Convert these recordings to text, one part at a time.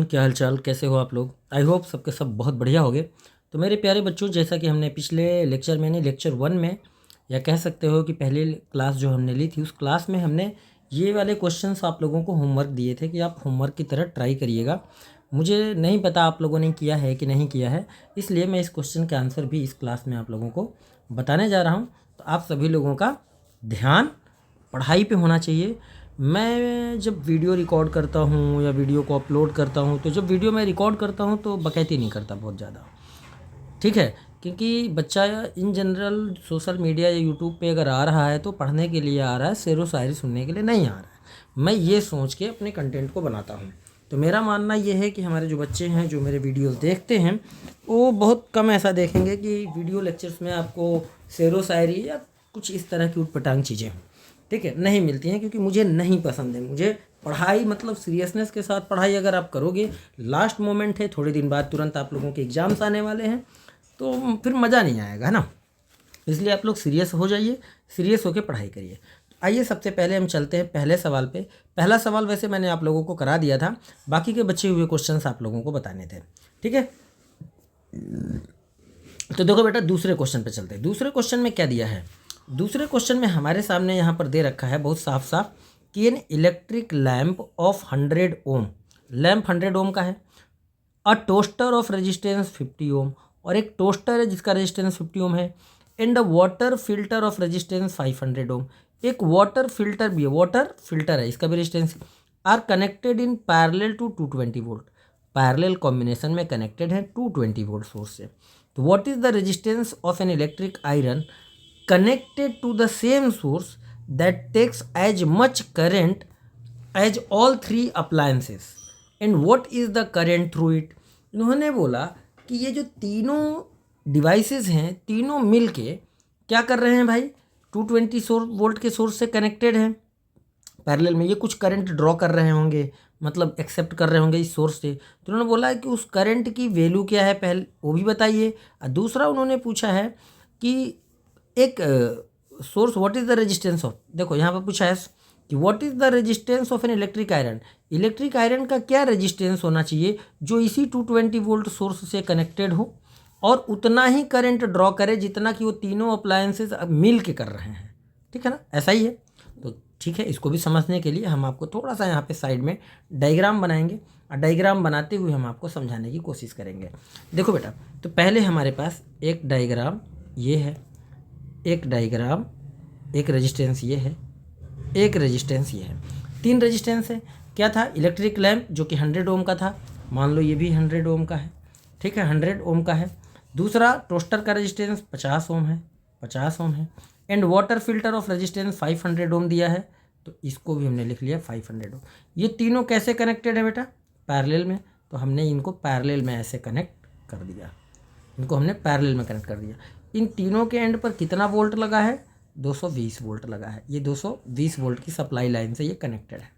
क्या हालचाल, कैसे हो आप लोग। आई होप सबके सब बहुत बढ़िया होंगे। तो मेरे प्यारे बच्चों, जैसा कि हमने पिछले लेक्चर में लेक्चर 1 में, या कह सकते हो कि पहली क्लास जो हमने ली थी उस क्लास में हमने ये वाले क्वेश्चंस आप लोगों को होमवर्क दिए थे कि आप होमवर्क की तरह ट्राई करिएगा। मुझे नहीं पता आप लोगों ने किया है कि नहीं किया है, इसलिए मैं इस क्वेश्चन के आंसर भी इस क्लास में आप लोगों को बताने जा रहा हूँ। तो आप सभी लोगों का ध्यान पढ़ाई पे होना चाहिए। मैं जब वीडियो रिकॉर्ड करता हूँ या वीडियो को अपलोड करता हूँ, तो जब वीडियो मैं रिकॉर्ड करता हूँ तो बकैती नहीं करता बहुत ज़्यादा, ठीक है। क्योंकि बच्चा इन जनरल सोशल मीडिया या यूट्यूब पे अगर आ रहा है तो पढ़ने के लिए आ रहा है, शेरो शायरी सुनने के लिए नहीं आ रहा है। मैं ये सोच के अपने कंटेंट को बनाता हूँ। तो मेरा मानना ये है कि हमारे जो बच्चे हैं जो मेरे वीडियोस देखते हैं वो बहुत कम ऐसा देखेंगे कि वीडियो लेक्चर्स में आपको शेरो शायरी या कुछ इस तरह की उटपटांग चीज़ें, ठीक है, नहीं मिलती हैं, क्योंकि मुझे नहीं पसंद है। मुझे पढ़ाई मतलब सीरियसनेस के साथ पढ़ाई अगर आप करोगे, लास्ट मोमेंट है, थोड़े दिन बाद तुरंत आप लोगों के एग्ज़ाम्स आने वाले हैं, तो फिर मज़ा नहीं आएगा, है ना। इसलिए आप लोग सीरियस हो जाइए, सीरियस होकर पढ़ाई करिए। तो आइए सबसे पहले हम चलते हैं पहले सवाल पे। पहला सवाल वैसे मैंने आप लोगों को करा दिया था, बाकी के बचे हुए क्वेश्चंस आप लोगों को बताने थे, ठीक है। तो देखो बेटा, दूसरे क्वेश्चन पे चलते हैं। दूसरे क्वेश्चन में क्या दिया है? दूसरे क्वेश्चन में हमारे सामने यहाँ पर दे रखा है बहुत साफ साफ कि an electric lamp of 100 ohm, lamp 100 ohm का है, a toaster of resistance 50 ohm, और एक टोस्टर है जिसका रेजिस्टेंस 50 ओम है, and a water filter of resistance 500 ohm, एक वाटर फिल्टर भी है, वाटर फिल्टर है, इसका भी resistance, are connected in parallel to 220 volt, parallel combination में कनेक्टेड है 220 वोल्ट सोर्स से। तो what is the resistance of an electric iron connected to the same source that takes as much current as all three appliances and what is the current through it। इन्होंने बोला कि ये जो तीनों devices हैं, तीनों मिल के क्या कर रहे हैं भाई, 220 वोल्ट के सोर्स से कनेक्टेड हैं पैरेलल में, ये कुछ करंट ड्रॉ कर रहे होंगे, मतलब एक्सेप्ट कर रहे होंगे इस सोर्स से। तो उन्होंने बोला है कि उस करंट की वैल्यू क्या है, पहले वो भी बताइए। और दूसरा उन्होंने पूछा है कि एक source what is the resistance of, देखो यहाँ पर पूछा है कि what is the resistance of an electric iron, electric iron का क्या रेजिस्टेंस होना चाहिए जो इसी 220 वोल्ट सोर्स से कनेक्टेड हो और उतना ही करंट ड्रॉ करे जितना कि वो तीनों अप्लायंसेस मिल के कर रहे हैं, ठीक है ना, ऐसा ही है। तो ठीक है, इसको भी समझने के लिए हम आपको थोड़ा सा यहाँ पे साइड में डायग्राम बनाएंगे और डायग्राम बनाते हुए हम आपको समझाने की कोशिश करेंगे। देखो बेटा, तो पहले हमारे पास एक डायग्राम ये है, एक डायग्राम, एक रेजिस्टेंस ये है, एक रेजिस्टेंस ये है, तीन रेजिस्टेंस है। क्या था? इलेक्ट्रिक लैम्प जो कि 100 ओम का था, मान लो ये भी 100 ओम का है, ठीक है, 100 ओम का है। दूसरा टोस्टर का रेजिस्टेंस 50 ओम है, 50 ओम है, and water filter of resistance 500 ओम दिया है, तो इसको भी हमने लिख लिया 500 ओम। ये तीनों कैसे कनेक्टेड है बेटा? पैरेलल में। तो हमने इनको पैरेलल में ऐसे कनेक्ट कर दिया, इनको हमने पैरेलल में कनेक्ट कर दिया। इन तीनों के एंड पर कितना वोल्ट लगा है? 220 वोल्ट लगा है। ये 220 वोल्ट की सप्लाई लाइन से ये कनेक्टेड है,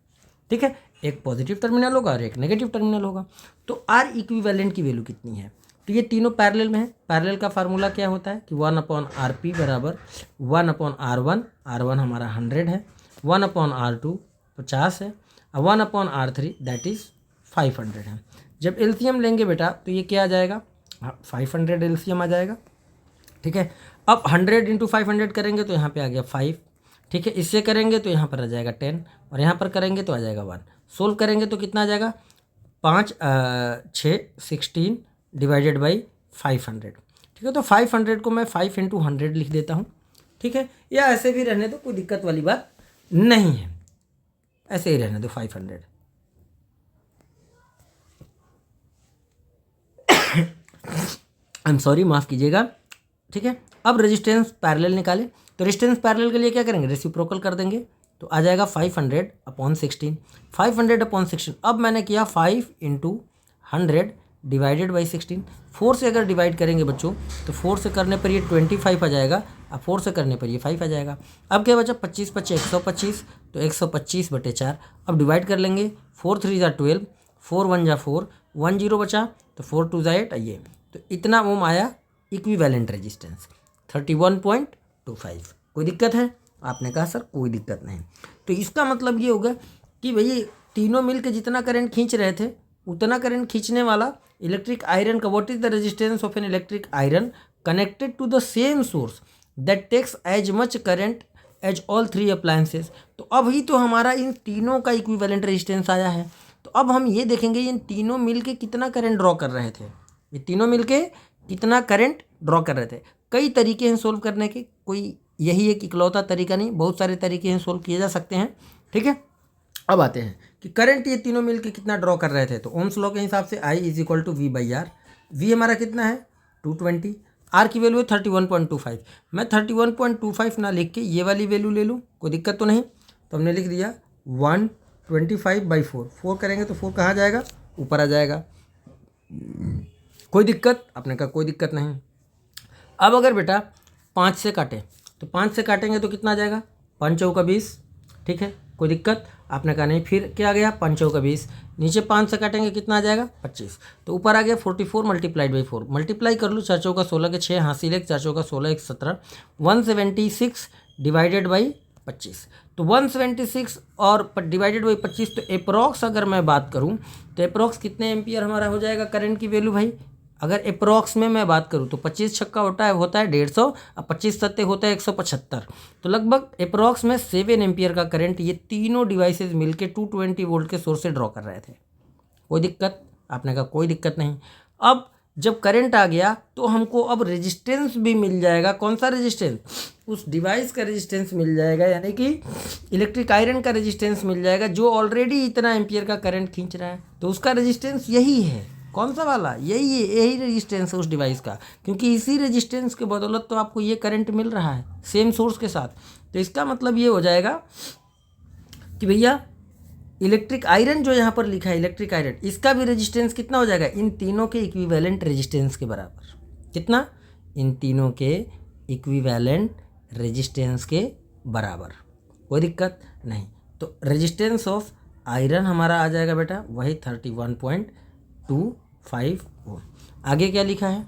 ठीक है। एक पॉजिटिव टर्मिनल होगा और एक नेगेटिव टर्मिनल होगा। तो आर इक्विवेलेंट की वैल्यू कितनी है? तो ये तीनों पैरेलल में है। पैरेलल का फार्मूला क्या होता है कि 1/RP बराबर 1/R1, R1 हमारा 100 है, 1/R2 50 है, और 1/R3 दैट इज़ 500 है। जब एलसीएम लेंगे बेटा तो ये क्या आ जाएगा? 500 एलसीएम आ जाएगा, ठीक है। अब 100 × 500 करेंगे तो यहाँ पे आ गया 5, ठीक है। इससे करेंगे तो यहाँ पर आ जाएगा 10, और यहाँ पर करेंगे तो आ जाएगा 1। सोल्व करेंगे तो कितना आ जाएगा? 5 6 16 डिवाइडेड बाई 500, ठीक है। तो 500 को मैं 5 × 100 लिख देता हूँ, ठीक है, या ऐसे भी रहने दो, कोई दिक्कत वाली बात नहीं है, ऐसे ही रहने दो 500। आई एम सॉरी, माफ़ कीजिएगा, ठीक है। अब रेजिस्टेंस पैरेलल निकाले, तो रेजिस्टेंस पैरेलल के लिए क्या करेंगे? रेसिप्रोकल कर देंगे, तो आ जाएगा 500/16, 500/16। अब मैंने किया 5 × 100 डिवाइडेड बाई 16। 4 से अगर डिवाइड करेंगे बच्चों तो 4 से करने पर ये 25 आ जाएगा, अब 4 से करने पर ये 5 आ जाएगा। अब क्या बचा? 25 × 5 = 125, तो 125/4। अब डिवाइड कर लेंगे, 4 × 3 = 12, 4 × 1 = 4, 1 0 बचा, तो 4 × 2 = 8, आइए, तो इतना ओम आया इक्विवेलेंट रेजिस्टेंस 31.25। कोई दिक्कत है? आपने कहा सर कोई दिक्कत नहीं। तो इसका मतलब ये होगा कि भई तीनों मिल के जितना करंट खींच रहे थे उतना करंट खींचने वाला इलेक्ट्रिक आयरन का, what is the resistance of an electric iron connected to the same source that takes as much current as all three appliances. तो अभी तो हमारा इन तीनों का इक्विवेलेंट रेजिस्टेंस आया है, तो अब हम ये देखेंगे इन तीनों मिलके कितना करंट ड्रॉ कर रहे थे, ये तीनों मिलके कितना करंट ड्रॉ कर रहे थे। कई तरीके हैं सोल्व करने के, कोई यही एक इकलौता तरीका नहीं, बहुत सारे तरीके हैं सोल्व किए जा सकते हैं। ठीक है, अब आते हैं कि करंट ये तीनों मिलके कितना ड्रॉ कर रहे थे। तो ओम्स लॉ के हिसाब से I is equal to V by R. V हमारा कितना है 220, आर की वैल्यू है 31.25। मैं 31.25 ना लिख के ये वाली वैल्यू ले लूँ, कोई दिक्कत तो नहीं। तो हमने लिख दिया 125/4। 4 करेंगे तो 4 कहाँ जाएगा, ऊपर आ जाएगा। कोई दिक्कत, आपने कहा कोई दिक्कत नहीं। अब अगर बेटा 5 से काटें तो 5 से काटेंगे तो कितना आ जाएगा, 5 चौका 20। ठीक है, कोई दिक्कत, आपने कहा नहीं। फिर क्या आ गया 5 चौका 20, नीचे 5 से काटेंगे कितना आ जाएगा 25, तो ऊपर आ गया 44 मल्टीप्लाइड बाई 4। मल्टीप्लाई कर लो, 4 चौका 16 के 6 हासिल है, 4 चौका 16 एक 17, 176 डिवाइडेड बाई 25। तो 176 और डिवाइडेड बाई 25, तो अप्रॉक्स अगर मैं बात करूं तो अप्रॉक्स कितने एम्पियर हमारा हो जाएगा करंट की वैल्यू भाई। अगर अप्रॉक्स में मैं बात करूं तो 25 छक्का होता है 150 और 25 सत्ते होता है 175, तो लगभग अप्रॉक्स में 7 एम्पियर का करंट ये तीनों डिवाइसेस मिलके 220 वोल्ट के सोर्स से ड्रॉ कर रहे थे। कोई दिक्कत, आपने कहा कोई दिक्कत नहीं। अब जब करंट आ गया तो हमको अब रेजिस्टेंस भी मिल जाएगा। कौन सा रेजिस्टेंस, उस डिवाइस का रेजिस्टेंस मिल जाएगा, यानी कि इलेक्ट्रिक आयरन का रेजिस्टेंस मिल जाएगा जो ऑलरेडी इतना एम्पियर का करंट खींच रहा है। तो उसका रेजिस्टेंस यही है, कौन सा वाला, यही रेजिस्टेंस है उस डिवाइस का, क्योंकि इसी रेजिस्टेंस के बदौलत तो आपको ये करंट मिल रहा है सेम सोर्स के साथ। तो इसका मतलब ये हो जाएगा कि भैया इलेक्ट्रिक आयरन जो यहाँ पर लिखा है इलेक्ट्रिक आयरन, इसका भी रेजिस्टेंस कितना हो जाएगा, इन तीनों के इक्विवेलेंट रेजिस्टेंस के बराबर। कितना, इन तीनों के इक्विवेलेंट रेजिस्टेंस के बराबर। कोई दिक्कत नहीं। तो रेजिस्टेंस ऑफ आयरन हमारा आ जाएगा बेटा वही 31.25 ओम। आगे क्या लिखा है,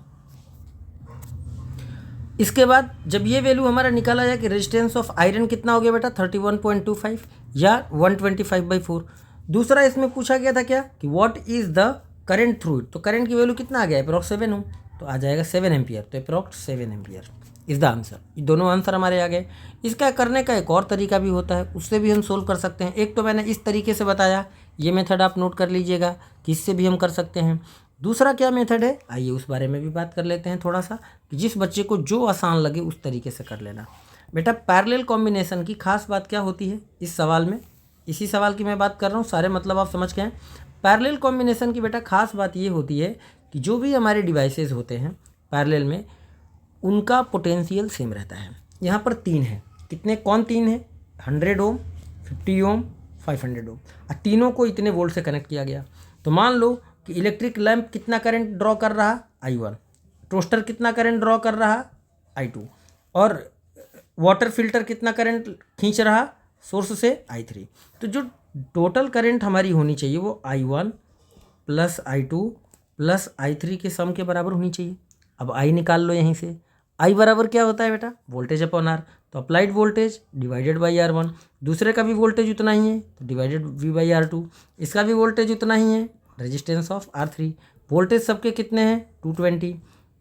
इसके बाद जब ये वैल्यू हमारा निकाला जाए कि रेजिस्टेंस ऑफ आयरन कितना हो गया बेटा 31.25 या 125/4। दूसरा इसमें पूछा गया था क्या कि what is the current through it, तो करंट की वैल्यू कितना आ गया अप्रॉक्स 7 ओम, तो आ जाएगा 7 एम्पियर। तो approx 7 ampere is the answer. ये दोनों आंसर हमारे आ गए। इसका करने का एक और तरीका भी होता है, उससे भी हम सोल्व कर सकते हैं। एक तो मैंने इस तरीके से बताया, ये मेथड आप नोट कर लीजिएगा कि इससे भी हम कर सकते हैं। दूसरा क्या मेथड है, आइए उस बारे में भी बात कर लेते हैं थोड़ा सा, कि जिस बच्चे को जो आसान लगे उस तरीके से कर लेना। बेटा पैरेलल कॉम्बिनेशन की खास बात क्या होती है इस सवाल में, इसी सवाल की मैं बात कर रहा हूँ, सारे मतलब आप समझ के हैं। पैरेलल कॉम्बिनेशन की बेटा खास बात ये होती है कि जो भी हमारे डिवाइसेस होते हैं पैरेलल में, उनका पोटेंशियल सेम रहता है। यहाँ पर 3 है, कितने, कौन 3 है, 100 ओम, 50 ओम, 500 ओम, और तीनों को इतने वोल्ट से कनेक्ट किया गया। तो मान लो कि इलेक्ट्रिक लैंप कितना करंट ड्रॉ कर रहा I1, टोस्टर कितना करंट ड्रॉ कर रहा I2, और वाटर फिल्टर कितना करंट खींच रहा सोर्स से I3। तो जो टोटल करंट हमारी होनी चाहिए वो I1 plus I2 plus I3 के सम के बराबर होनी चाहिए। अब I निकाल लो यहीं से, I बराबर क्या होता है बेटा, वोल्टेज अपॉन आर। तो applied voltage divided by R1, दूसरे का भी वोल्टेज उतना ही है तो डिवाइडेड V बाई R2, इसका भी वोल्टेज उतना ही है, रेजिस्टेंस ऑफ R3। वोल्टेज सबके कितने हैं 220,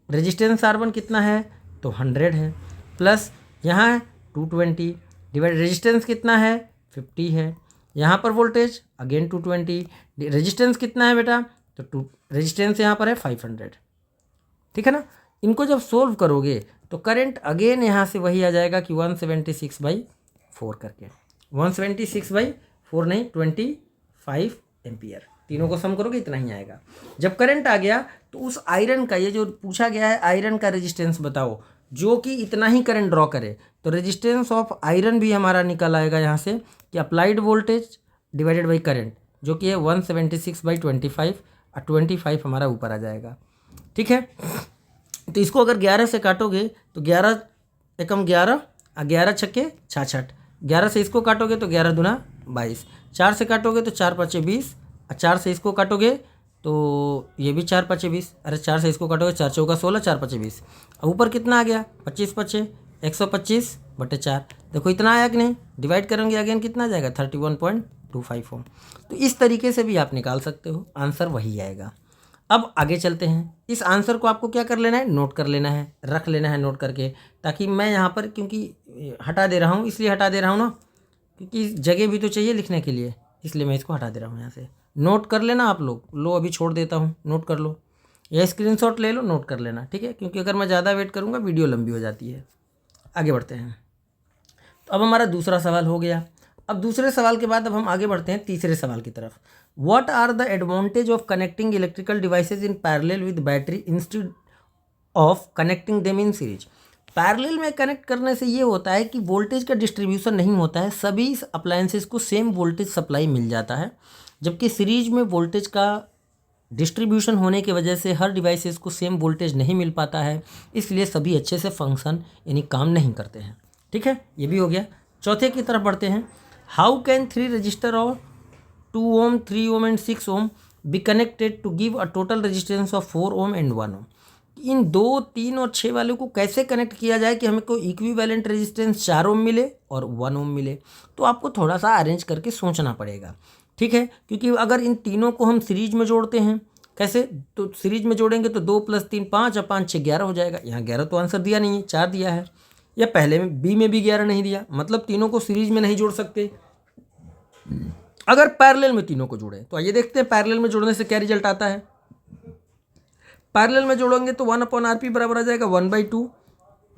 रेजिस्टेंस R1 कितना है तो 100 है, प्लस यहाँ है 220 डिवाइड, रेजिस्टेंस कितना है 50 है, यहाँ पर वोल्टेज अगेन 220, रेजिस्टेंस कितना है बेटा तो रेजिस्टेंस यहाँ पर है 500। ठीक है ना। इनको जब सोल्व करोगे तो करंट अगेन यहाँ से वही आ जाएगा कि 176/4 करके, 176/4 नहीं 25 एम्पियर। तीनों को सम करोगे इतना ही आएगा। जब करंट आ गया तो उस आयरन का, ये जो पूछा गया है आयरन का रेजिस्टेंस बताओ जो कि इतना ही करंट ड्रॉ करे, तो रेजिस्टेंस ऑफ आयरन भी हमारा निकल आएगा यहाँ से कि applied voltage divided by current, जो कि है 176/25 और 25 हमारा ऊपर आ जाएगा। ठीक है। तो इसको अगर 11 से काटोगे तो 11 एकम 11 और 11 छक्के 66, 11 से इसको काटोगे तो 11 दूना 22, 4 से काटोगे तो 4 5 20, और 4 से इसको काटोगे तो ये भी 4 5 20, अरे 4 से इसको काटोगे 4 चौका 16, 4 5 20, अब ऊपर कितना आ गया 25 5 125/4। देखो इतना आया कि नहीं, डिवाइड करेंगे अगेन कितना आ जाएगा 31.25। 25 ओम। तो इस तरीके से भी आप निकाल सकते हो, आंसर वही आएगा। अब आगे चलते हैं। इस आंसर को आपको क्या कर लेना है, नोट कर लेना है, रख लेना है नोट करके, ताकि मैं यहाँ पर क्योंकि हटा दे रहा हूँ, इसलिए हटा दे रहा हूँ ना, क्योंकि जगह भी तो चाहिए लिखने के लिए, इसलिए मैं इसको हटा दे रहा हूँ यहाँ से। नोट कर लेना आप लोग, लो अभी छोड़ देता हूँ, नोट कर लो या स्क्रीनशॉट ले लो, नोट कर लेना, ठीक है, क्योंकि अगर मैं ज़्यादा वेट करूँगा वीडियो लंबी हो जाती है। आगे बढ़ते हैं। तो अब हमारा दूसरा सवाल हो गया। अब दूसरे सवाल के बाद अब हम आगे बढ़ते हैं तीसरे सवाल की तरफ। What are the advantage of connecting electrical devices in parallel with battery instead of connecting them in series. Parallel में कनेक्ट करने से ये होता है कि वोल्टेज का डिस्ट्रीब्यूशन नहीं होता है, सभी अप्लायंसेस को सेम वोल्टेज सप्लाई मिल जाता है, जबकि सीरीज में वोल्टेज का डिस्ट्रीब्यूशन होने की वजह से हर डिवाइसेस को सेम वोल्टेज नहीं मिल पाता है, इसलिए सभी अच्छे से फंक्शन यानी काम नहीं करते हैं। ठीक है, ये भी हो गया। चौथे की तरफ बढ़ते हैं। हाउ कैन 3 रजिस्टर और 2 ohm 3 ohm and 6 ohm be connected to give a total resistance of 4 ohm and 1 ohm. In 2, 3 और 6 वाले को कैसे कनेक्ट किया जाए कि हमें को इक्विवेलेंट रेजिस्टेंस 4 ओम मिले और 1 ओम मिले। तो आपको थोड़ा सा अरेंज करके सोचना पड़ेगा, ठीक है, क्योंकि अगर इन तीनों को हम सीरीज में जोड़ते हैं, कैसे, तो सीरीज में जोड़ेंगे तो 2 + 3 5 और 5 6 11 हो जाएगा। यहाँ 11 तो आंसर दिया नहीं है, 4 दिया है, या पहले में बी में भी 11 नहीं दिया, मतलब तीनों को सीरीज में नहीं जोड़ सकते। अगर पैरेलल में तीनों को जोड़े तो आइए देखते हैं पैरेलल में जोड़ने से क्या रिजल्ट आता है। पैरेलल में जोड़ेंगे तो 1/RP बराबर आ जाएगा 1/2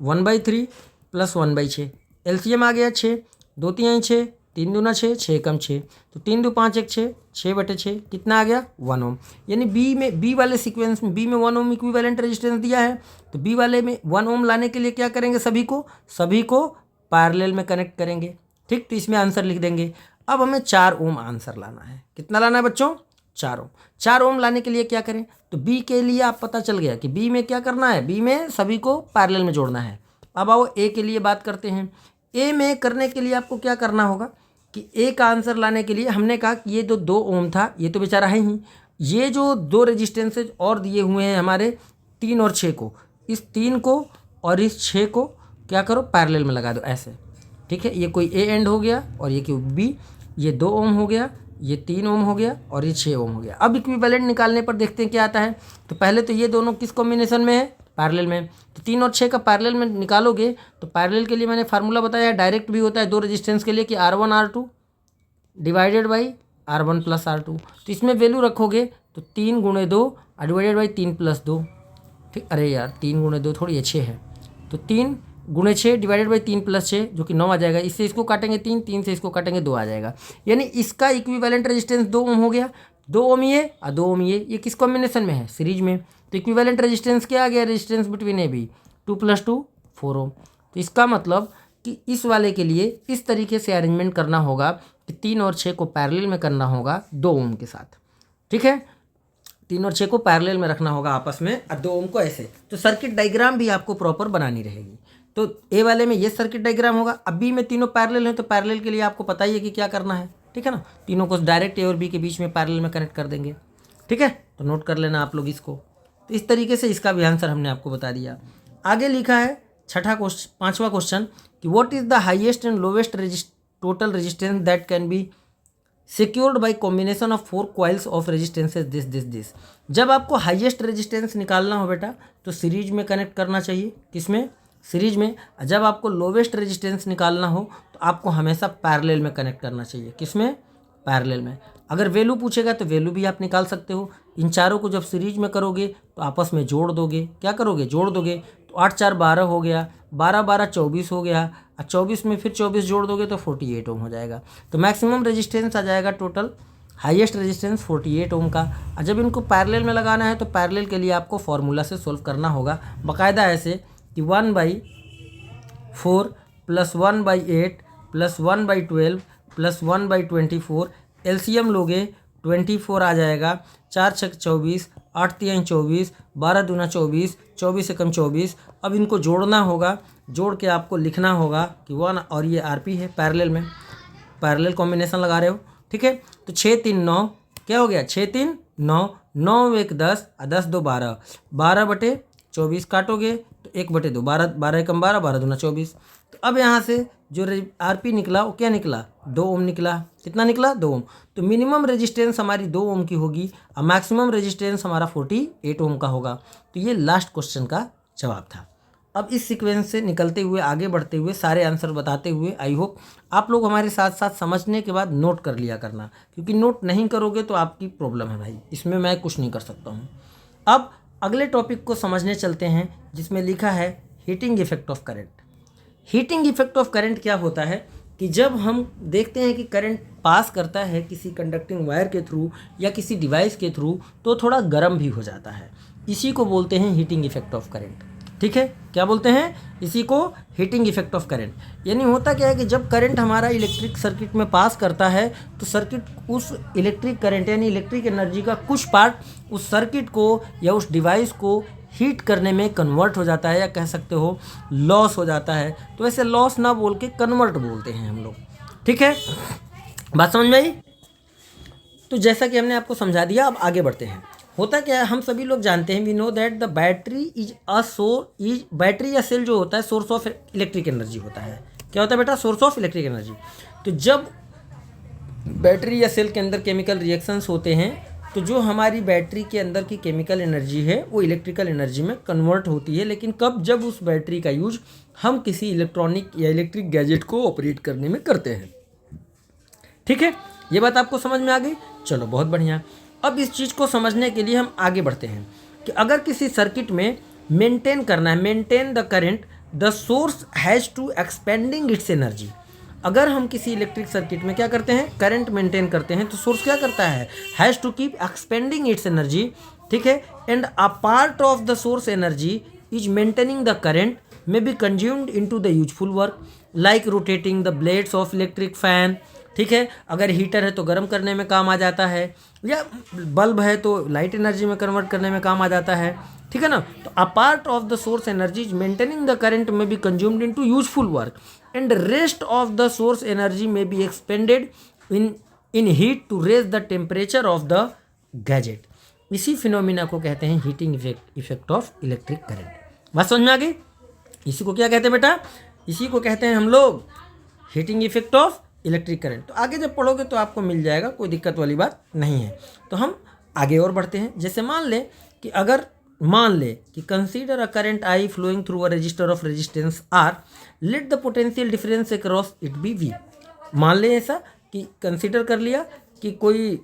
1/3 + 1/6। एलसीएम आ गया 6, 2 3 6, 3 दूना 6, 6 कम 6, तो 3 2 5 1 6, 6/6 कितना आ गया 1 ओम। यानी बी वाले सीक्वेंस में बी में 1 ओम इक्विवेलेंट रेजिस्टेंस दिया है, तो बी वाले में 1 ओम लाने के लिए क्या करेंगे, सभी को पैरेलल में कनेक्ट करेंगे। ठीक, तो इसमें आंसर लिख देंगे। अब हमें 4 ओम आंसर लाना है। कितना लाना है बच्चों, 4 ओम। 4 ओम लाने के लिए क्या करें, तो बी के लिए आप पता चल गया कि बी में क्या करना है, बी में सभी को पैरेलल में जोड़ना है। अब आओ ए के लिए बात करते हैं। ए में करने के लिए आपको क्या करना होगा कि ए का आंसर लाने के लिए हमने कहा कि ये जो 2 ओम था ये तो बेचारा है ही, ये जो 2 रेजिस्टेंसेज और दिए हुए हैं हमारे 3 और 6 को, इस 3 को और इस 6 को क्या करो पैरेलल में लगा दो ऐसे। ठीक है, ये कोई ए एंड हो गया और ये कोई बी, ये 2 ओम हो गया, ये 3 ओम हो गया और ये 6 ओम हो गया। अब इक्विवेलेंट निकालने पर देखते हैं क्या आता है। तो पहले तो ये दोनों किस कॉम्बिनेशन में है, पैरेलल में, तो 3 और 6 का पैरेलल में निकालोगे तो पैरेलल के लिए मैंने फार्मूला बताया है, डायरेक्ट भी होता है 2 रेजिस्टेंस के लिए कि R1 R2 divided by R1 + R2। तो इसमें वैल्यू रखोगे तो 3 × 2 डिवाइडेड बाई 3 + 2। ठीक, अरे यार 3 × 2 थोड़ी 6 है, तो 3 × 6 डिवाइडेड बाई 3 + 6 जो कि 9 आ जाएगा। इससे इसको काटेंगे 3, 3 से इसको काटेंगे 2 आ जाएगा। यानी इसका इक्विवेलेंट रेजिस्टेंस 2 ओम हो गया, 2 ओम ये और 2 ओम ये किस कॉम्बिनेशन में है, सीरीज में। तो इक्विवेलेंट रेजिस्टेंस क्या आ गया, रेजिस्टेंस बिटवीन ए बी 2 + 2 4 ओम। तो इसका मतलब कि इस वाले के लिए इस तरीके से अरेंजमेंट करना होगा कि 3 और 6 को पैरेलल में करना होगा 2 ओम के साथ। ठीक है, 3 और 6 को पैरेलल में रखना होगा आपस में और 2 ओम को ऐसे। तो सर्किट डायग्राम भी आपको प्रॉपर बनानी रहेगी। तो ए वाले में ये सर्किट डायग्राम होगा। अब बी में तीनों पैरेलल हैं तो पैरेलल के लिए आपको पता ही है कि क्या करना है। ठीक है ना, तीनों को डायरेक्ट ए और बी के बीच में पैरेलल में कनेक्ट कर देंगे। ठीक है, तो नोट कर लेना आप लोग इसको। तो इस तरीके से इसका भी आंसर हमने आपको बता दिया। आगे लिखा है 5वां क्वेश्चन कि what is the highest and lowest total resistance that can be secured by combination of 4 coils of resistances this. जब आपको हाईएस्ट रेजिस्टेंस निकालना हो बेटा तो सीरीज में कनेक्ट करना चाहिए, किसमें, सीरीज में। जब आपको लोवेस्ट रेजिस्टेंस निकालना हो तो आपको हमेशा पैरेलल में कनेक्ट करना चाहिए, किसमें, पैरेलल में। अगर वैल्यू पूछेगा तो वैल्यू भी आप निकाल सकते हो। इन चारों को जब सीरीज में करोगे तो आपस में जोड़ दोगे, क्या करोगे, जोड़ दोगे, तो 8 4 12 हो गया, 12 12 24 हो गया, और 24 में फिर 24 जोड़ दोगे तो 48 ओम हो जाएगा। तो मैक्सिमम रेजिस्टेंस आ जाएगा टोटल, हाईएस्ट रेजिस्टेंस 48 ओम का। और जब इनको पैरेलल में लगाना है तो पैरेलल के लिए आपको फॉर्मूला से सोल्व करना होगा बाकायदा, ऐसे कि 1/4 + 1/8 + 1/12 + 1/24। एलसीएम लोगे 24 आ जाएगा, 4 6 24, 8 3 24, 12 दूना 24, 24 एकम 24। अब इनको जोड़ना होगा, जोड़ के आपको लिखना होगा कि 1 और ये आरपी है, पैरेलल में पैरेलल कॉम्बिनेशन लगा रहे हो। ठीक है, तो 6 3 9 क्या हो गया, 6 3 9, 9 1 10 और 10 2 12, 12/24 काटोगे तो 1/2, 12 12 एकम 12, 12 दूना 24। तो अब यहाँ से जो RP निकला वो क्या निकला, 2 ओम निकला। कितना निकला, 2 ओम। तो मिनिमम रेजिस्टेंस हमारी 2 ओम की होगी और मैक्सिमम रेजिस्टेंस हमारा 48 ओम का होगा। तो ये लास्ट क्वेश्चन का जवाब था। अब इस सीक्वेंस से निकलते हुए आगे बढ़ते हुए सारे आंसर बताते हुए आई होप आप लोग हमारे साथ साथ समझने के बाद नोट कर लिया करना, क्योंकि नोट नहीं करोगे तो आपकी प्रॉब्लम है भाई, इसमें मैं कुछ नहीं कर सकता हूँ। अब अगले टॉपिक को समझने चलते हैं जिसमें लिखा है heating effect of current. Heating effect of current क्या होता है कि जब हम देखते हैं कि करंट पास करता है किसी कंडक्टिंग वायर के थ्रू या किसी डिवाइस के थ्रू तो थोड़ा गर्म भी हो जाता है, इसी को बोलते हैं हीटिंग इफेक्ट ऑफ करंट। ठीक है, क्या बोलते हैं, इसी को हीटिंग इफेक्ट ऑफ करंट। यानी होता क्या है कि जब करंट हमारा इलेक्ट्रिक सर्किट में पास करता है तो सर्किट उस इलेक्ट्रिक करंट यानी इलेक्ट्रिक एनर्जी का कुछ पार्ट उस सर्किट को या उस डिवाइस को हीट करने में कन्वर्ट हो जाता है, या कह सकते हो लॉस हो जाता है। तो वैसे लॉस ना बोल के कन्वर्ट बोलते हैं हम लोग। ठीक है, बात समझ में आई। तो जैसा कि हमने आपको समझा दिया, अब आगे बढ़ते हैं। होता क्या है, हम सभी लोग जानते हैं, we know that the battery या सेल जो होता है सोर्स ऑफ इलेक्ट्रिक एनर्जी होता है। क्या होता है बेटा, सोर्स ऑफ इलेक्ट्रिक एनर्जी। तो जब बैटरी या सेल के अंदर केमिकल रिएक्शंस होते हैं तो जो हमारी बैटरी के अंदर की केमिकल एनर्जी है वो इलेक्ट्रिकल एनर्जी में कन्वर्ट होती है। लेकिन कब, जब उस बैटरी का यूज हम किसी इलेक्ट्रॉनिक या इलेक्ट्रिक गैजेट को ऑपरेट करने में करते हैं। ठीक है, ये बात आपको समझ में आ गई। चलो बहुत बढ़िया। अब इस चीज़ को समझने के लिए हम आगे बढ़ते हैं कि अगर किसी सर्किट में मेंटेन करना है, maintain the current, the source has to expending its energy. अगर हम किसी इलेक्ट्रिक सर्किट में क्या करते हैं, करंट मेंटेन करते हैं, तो सोर्स क्या करता है, has to keep expending its energy. ठीक है, and a part of the source energy is maintaining the current may be consumed into the useful work like rotating the blades of electric fan. ठीक है, अगर heater है तो गर्म करने में काम आ जाता है, या बल्ब है तो लाइट एनर्जी में कन्वर्ट करने में काम आ जाता है। ठीक है ना। तो a part of the source energy maintaining the current may be consumed into useful work and rest of the source energy may be expended in heat to raise the temperature of the gadget. इसी phenomena को कहते हैं heating effect of electric current. बात समझ में आ गई। इसी को क्या कहते हैं बेटा, इसी को कहते हैं हम लोग heating effect of electric current. तो आगे जब पढ़ोगे तो आपको मिल जाएगा, कोई दिक्कत वाली बात नहीं है। तो हम आगे और बढ़ते हैं। जैसे मान ले कि consider a current I flowing through a resistor of resistance R, let the potential difference across it be V. मान ले ऐसा कि कंसीडर कर लिया कि कोई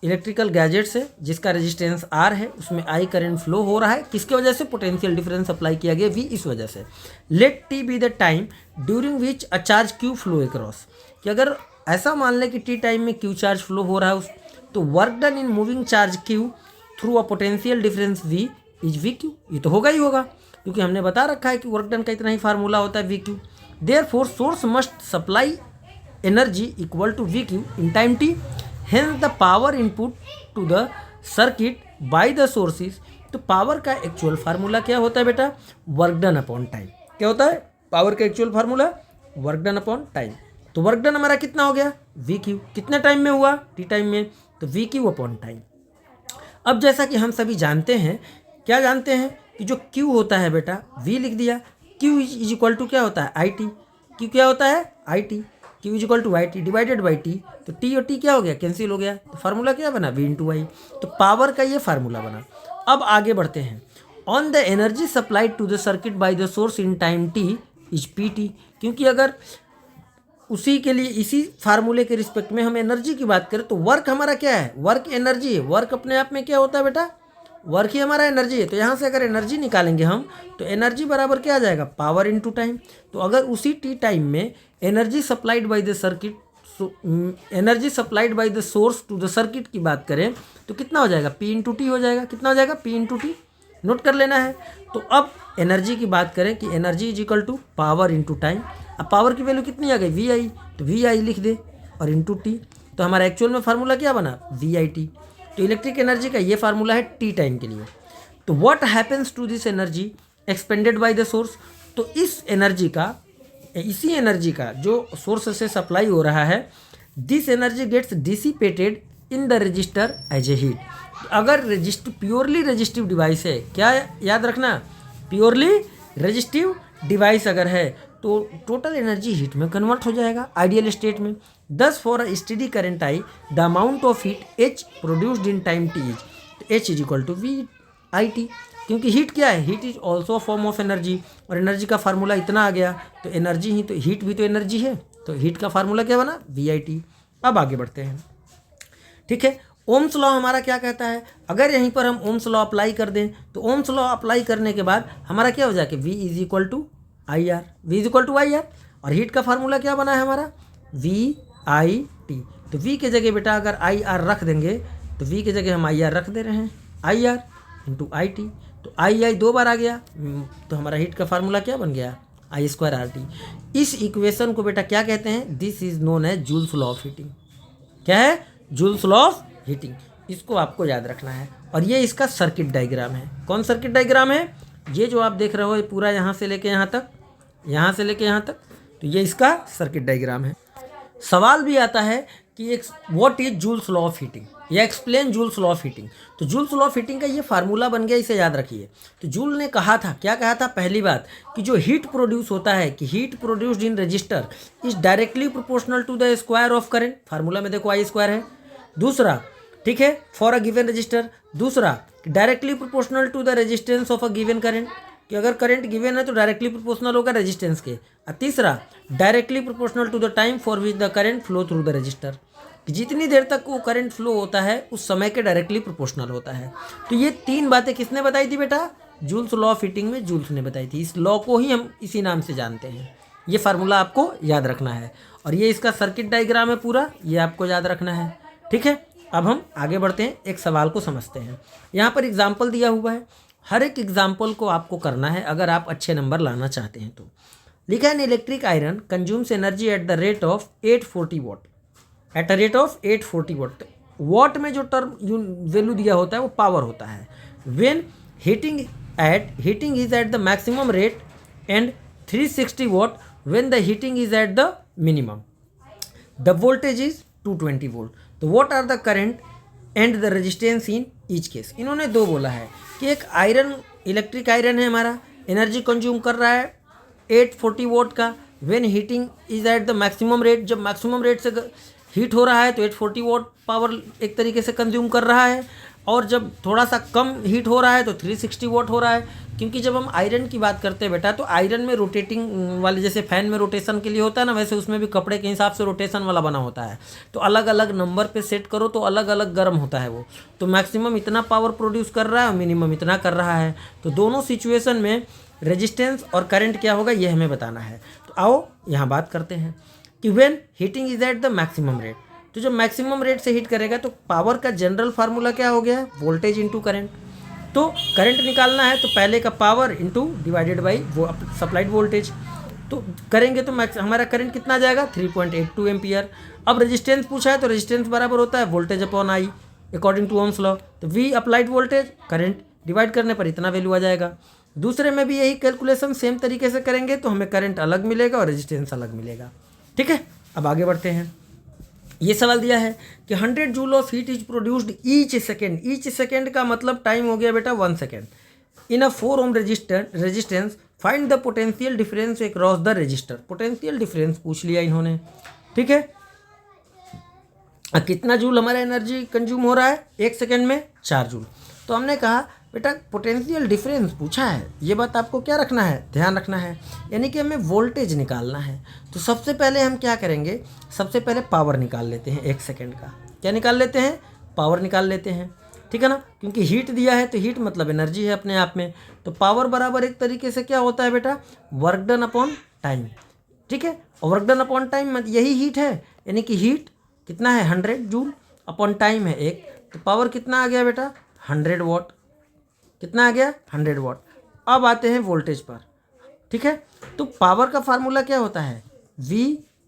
इलेक्ट्रिकल गैजेट्स है जिसका रेजिस्टेंस आर है, उसमें आई करंट फ्लो हो रहा है, किसके वजह से, पोटेंशियल डिफरेंस अप्लाई किया गया वी, इस वजह से। Let T be the time during which a charge Q flow across. कि अगर ऐसा मान लें कि टी टाइम में क्यू चार्ज फ्लो हो रहा है तो work done in moving charge Q through a potential difference V is V Q. ये तो होगा ही होगा, क्योंकि हमने बता रखा है कि वर्क डन का इतना ही फार्मूला होता है V Q. Therefore source must supply energy equal to V Q in time T, hence the power input to the circuit by the sources. तो पावर का एक्चुअल फार्मूला क्या होता है बेटा, वर्क डन अपॉन टाइम। क्या होता है power का actual formula, work done upon time. तो वर्क डन हमारा कितना हो गया, वी क्यू। कितने टाइम में हुआ, टी टाइम में, तो वी क्यू अपॉन टाइम। अब जैसा कि हम सभी जानते हैं, क्या जानते हैं कि जो क्यू होता है बेटा, वी लिख दिया, क्यू इज इक्वल टू क्या होता है, आई टी। क्यू क्या होता है, I T. Q is equal to I T divided by T. तो टी और टी क्या हो गया, कैंसिल हो गया। तो फार्मूला क्या बना, वी इंटू आई। तो पावर का ये फार्मूला बना। अब आगे बढ़ते हैं। On the energy supplied to the circuit by the source in time T is P T. क्योंकि अगर उसी के लिए इसी फार्मूले के रिस्पेक्ट में हम एनर्जी की बात करें तो वर्क हमारा क्या है, वर्क एनर्जी है। वर्क अपने आप में क्या होता है बेटा, वर्क ही हमारा एनर्जी है। तो यहाँ से अगर एनर्जी निकालेंगे हम तो एनर्जी बराबर क्या आ जाएगा, पावर इनटू टाइम। तो अगर उसी टी टाइम में energy supplied by the circuit, energy supplied by the source to the circuit की बात करें तो कितना हो जाएगा, पी इंटू टी हो जाएगा। कितना हो जाएगा, पी इंटू टी। नोट कर लेना है। तो अब एनर्जी की बात करें कि energy is equal to power into time. अब पावर की वैल्यू कितनी आ गई, वी आई। तो वी आई लिख दे और इंटू टी। तो हमारा एक्चुअल में फार्मूला क्या बना, वी आई टी। तो इलेक्ट्रिक एनर्जी का ये फार्मूला है टी टाइम के लिए। तो what happens to this energy expended by the source. तो इस एनर्जी का, इसी एनर्जी का जो सोर्स से सप्लाई हो रहा है, this energy gets dissipated in the resistor as a heat. अगर प्योरली रजिस्टिव डिवाइस है, क्या याद रखना, प्योरली रजिस्टिव डिवाइस अगर है तो टोटल एनर्जी हीट में कन्वर्ट हो जाएगा आइडियल स्टेट में। Thus for a steady current I the amount of heat H produced in time T is H is equal to V I T, क्योंकि heat क्या है, heat is also form of energy, और energy का formula इतना आ गया तो energy ही तो, हीट भी तो एनर्जी है, तो हीट का फार्मूला क्या बना, वी आई टी। अब आगे बढ़ते हैं, ठीक है। ओम्स लॉ हमारा क्या कहता है, अगर यहीं पर हम ओम्स लॉ अप्लाई कर दें तो ओम्स लॉ अप्लाई करने के बाद हमारा क्या हो जाएगा, V is equal to I R, V is equal to I R, और हीट का फार्मूला क्या बना है हमारा, वी आई टी। तो वी के जगह बेटा अगर आई आर रख देंगे तो वी के जगह हम आई आर रख दे रहे हैं, I R into I T, तो आई आई 2 बार आ गया, तो हमारा हीट का फार्मूला क्या बन गया, आई स्क्वायर आर टी। इस इक्वेशन को बेटा क्या कहते हैं, this is known as Joule's law of heating. क्या है, जूल्स लॉ ऑफ हीटिंग, इसको आपको याद रखना है। और ये इसका सर्किट डायग्राम है। कौन सर्किट डायग्राम है, ये जो आप देख रहे हो ये पूरा यहाँ से लेके यहाँ तक, यहाँ से लेके यहाँ तक, तो ये इसका सर्किट डायग्राम है। सवाल भी आता है कि एक what is Joule's law of heating, या explain Joule's law of heating. तो जूल्स लॉ ऑफ हीटिंग का ये फार्मूला बन गया, इसे याद रखिए। तो जूल ने कहा था, क्या कहा था, पहली बात कि जो हीट प्रोड्यूस होता है, कि heat produced in resistor is directly proportional to the square of current, formula में देखो आई स्क्वायर है। दूसरा, ठीक है, फॉर अ गिवन रजिस्टर। दूसरा, directly proportional to the resistance of a given current, कि अगर करंट गिवन है तो डायरेक्टली प्रोपोर्शनल होगा रेजिस्टेंस के। और तीसरा, directly proportional to the time for which the current flow through the resistor, कि जितनी देर तक वो करंट फ्लो होता है उस समय के डायरेक्टली प्रोपोर्शनल होता है। तो ये 3 बातें किसने बताई थी बेटा, जूल्स लॉ ऑफ हीटिंग में जूल्स ने बताई थी। इस लॉ को ही हम इसी नाम से जानते हैं। ये फार्मूला आपको याद रखना है, और ये इसका सर्किट डायग्राम है पूरा, ये आपको याद रखना है, ठीक है। अब हम आगे बढ़ते हैं, एक सवाल को समझते हैं। यहाँ पर एग्जाम्पल दिया हुआ है, हर एक एग्जाम्पल को आपको करना है अगर आप अच्छे नंबर लाना चाहते हैं तो। लिखा है, electric iron consumes energy at the rate of 840 what, at a rate of 840 what. What में जो टर्म वैल्यू दिया होता है वो पावर होता है। When heating is at the maximum rate and 360 watt when the heating is at the minimum, the voltage is 220 volt. तो what are the current and the resistance in each case. इन्होंने 2 बोला है कि एक iron, electric iron है हमारा, energy consume कर रहा है 840 वोट का, when heating is at the maximum rate, जब मैक्सिमम रेट से हीट हो रहा है तो 840 वोट पावर एक तरीके से कंज्यूम कर रहा है, और जब थोड़ा सा कम हीट हो रहा है तो 360 वोट हो रहा है। क्योंकि जब हम आयरन की बात करते हैं बेटा, तो आयरन में रोटेटिंग वाले, जैसे फैन में रोटेशन के लिए होता है ना, वैसे उसमें भी कपड़े के हिसाब से रोटेशन वाला बना होता है। तो अलग अलग नंबर पे सेट करो तो अलग अलग गर्म होता है वो। तो मैक्सिमम इतना पावर प्रोड्यूस कर रहा है और मिनिमम इतना कर रहा है। तो दोनों सिचुएशन में रेजिस्टेंस और करंट क्या होगा ये हमें बताना है। तो आओ यहाँ बात करते हैं कि when heating is at the maximum rate, तो जब मैक्सिमम रेट से हीट करेगा तो पावर का जनरल फार्मूला क्या हो गया, वोल्टेज इंटू करंट। तो करंट निकालना है तो पहले का पावर इंटू डिवाइडेड बाई वो सप्लाइड वोल्टेज। तो करेंगे तो हमारा करंट कितना जाएगा, 3.82 एम्पियर। अब रेजिस्टेंस पूछा है तो रेजिस्टेंस बराबर होता है voltage upon I according to Ohm's law. तो we applied voltage, current divide करने पर इतना वैल्यू आ जाएगा। दूसरे में भी यही कैलकुलेशन सेम तरीके से करेंगे तो हमें करंट अलग मिलेगा और रेजिस्टेंस अलग मिलेगा, ठीक है। अब आगे बढ़ते हैं। ये सवाल दिया है कि 100 joule of heat is produced each second. Each second का मतलब टाइम हो गया बेटा 1 second. In a 4 ohm resistance find the potential difference across the register. Potential difference पूछ लिया इन्होंने, ठीक है। कितना जूल हमारा एनर्जी कंज्यूम हो रहा है 1 सेकेंड में, 4 जूल। तो हमने कहा बेटा पोटेंशियल डिफरेंस पूछा है, ये बात आपको क्या रखना है, ध्यान रखना है, यानी कि हमें वोल्टेज निकालना है। तो सबसे पहले हम क्या करेंगे, सबसे पहले पावर निकाल लेते हैं 1 सेकेंड का। क्या निकाल लेते हैं, पावर निकाल लेते हैं, ठीक है ना। क्योंकि हीट दिया है तो हीट मतलब एनर्जी है अपने आप में। तो पावर बराबर एक तरीके से क्या होता है बेटा, वर्क डन अपॉन टाइम, ठीक है। और वर्क डन अपॉन टाइम यही हीट है, यानी कि हीट कितना है 100 जूल अपॉन टाइम है 1। तो पावर कितना आ गया बेटा 100 वॉट। कितना आ गया 100 वॉट। अब आते हैं वोल्टेज पर, ठीक है। तो पावर का फार्मूला क्या होता है, V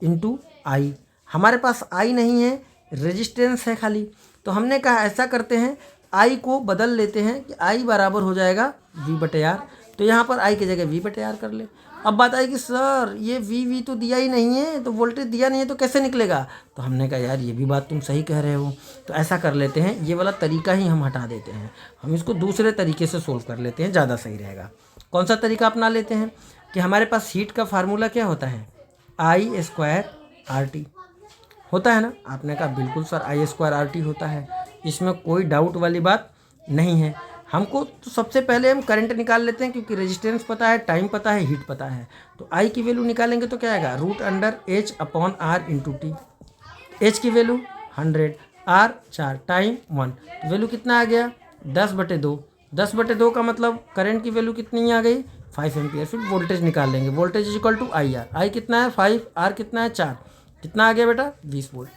इंटू आई। हमारे पास आई नहीं है, रेजिस्टेंस है खाली। तो हमने कहा ऐसा करते हैं, आई को बदल लेते हैं कि आई बराबर हो जाएगा V/R। तो यहाँ पर आई की जगह V/R कर ले। अब बात आएगी सर ये V तो दिया ही नहीं है, तो वोल्टेज दिया नहीं है तो कैसे निकलेगा। तो हमने कहा यार ये भी बात तुम सही कह रहे हो, तो ऐसा कर लेते हैं, ये वाला तरीका ही हम हटा देते हैं, हम इसको दूसरे तरीके से सोल्व कर लेते हैं, ज़्यादा सही रहेगा। कौन सा तरीका अपना लेते हैं, कि हमारे पास हीट का फार्मूला क्या होता है, I² RT होता है ना। आपने कहा बिल्कुल सर I² RT होता है, इसमें कोई डाउट वाली बात नहीं है। हमको तो सबसे पहले हम करंट निकाल लेते हैं, क्योंकि रेजिस्टेंस पता है, टाइम पता है, हीट पता है। तो I की वैल्यू निकालेंगे तो क्या आएगा, √H/R × T। H की वैल्यू 100, R 4, टाइम 1, तो वैल्यू कितना आ गया 10/2। 10/2 का मतलब करंट की वैल्यू कितनी आ गई 5 एम्पियर। फिर वोल्टेज निकाल लेंगे, voltage equal to IR। I कितना है 5, R कितना है 4, कितना आ गया बेटा 20 वोल्ट।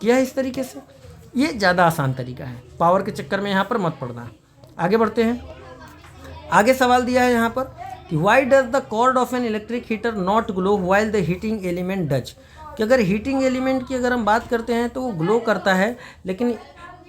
किया है इस तरीके से, ये ज़्यादा आसान तरीका है, पावर के चक्कर में यहाँ पर मत पड़ना। आगे बढ़ते हैं। आगे सवाल दिया है यहाँ पर कि why does the cord of an electric heater not glow while the heating element does. कि अगर हीटिंग एलिमेंट की अगर हम बात करते हैं तो वो ग्लो करता है, लेकिन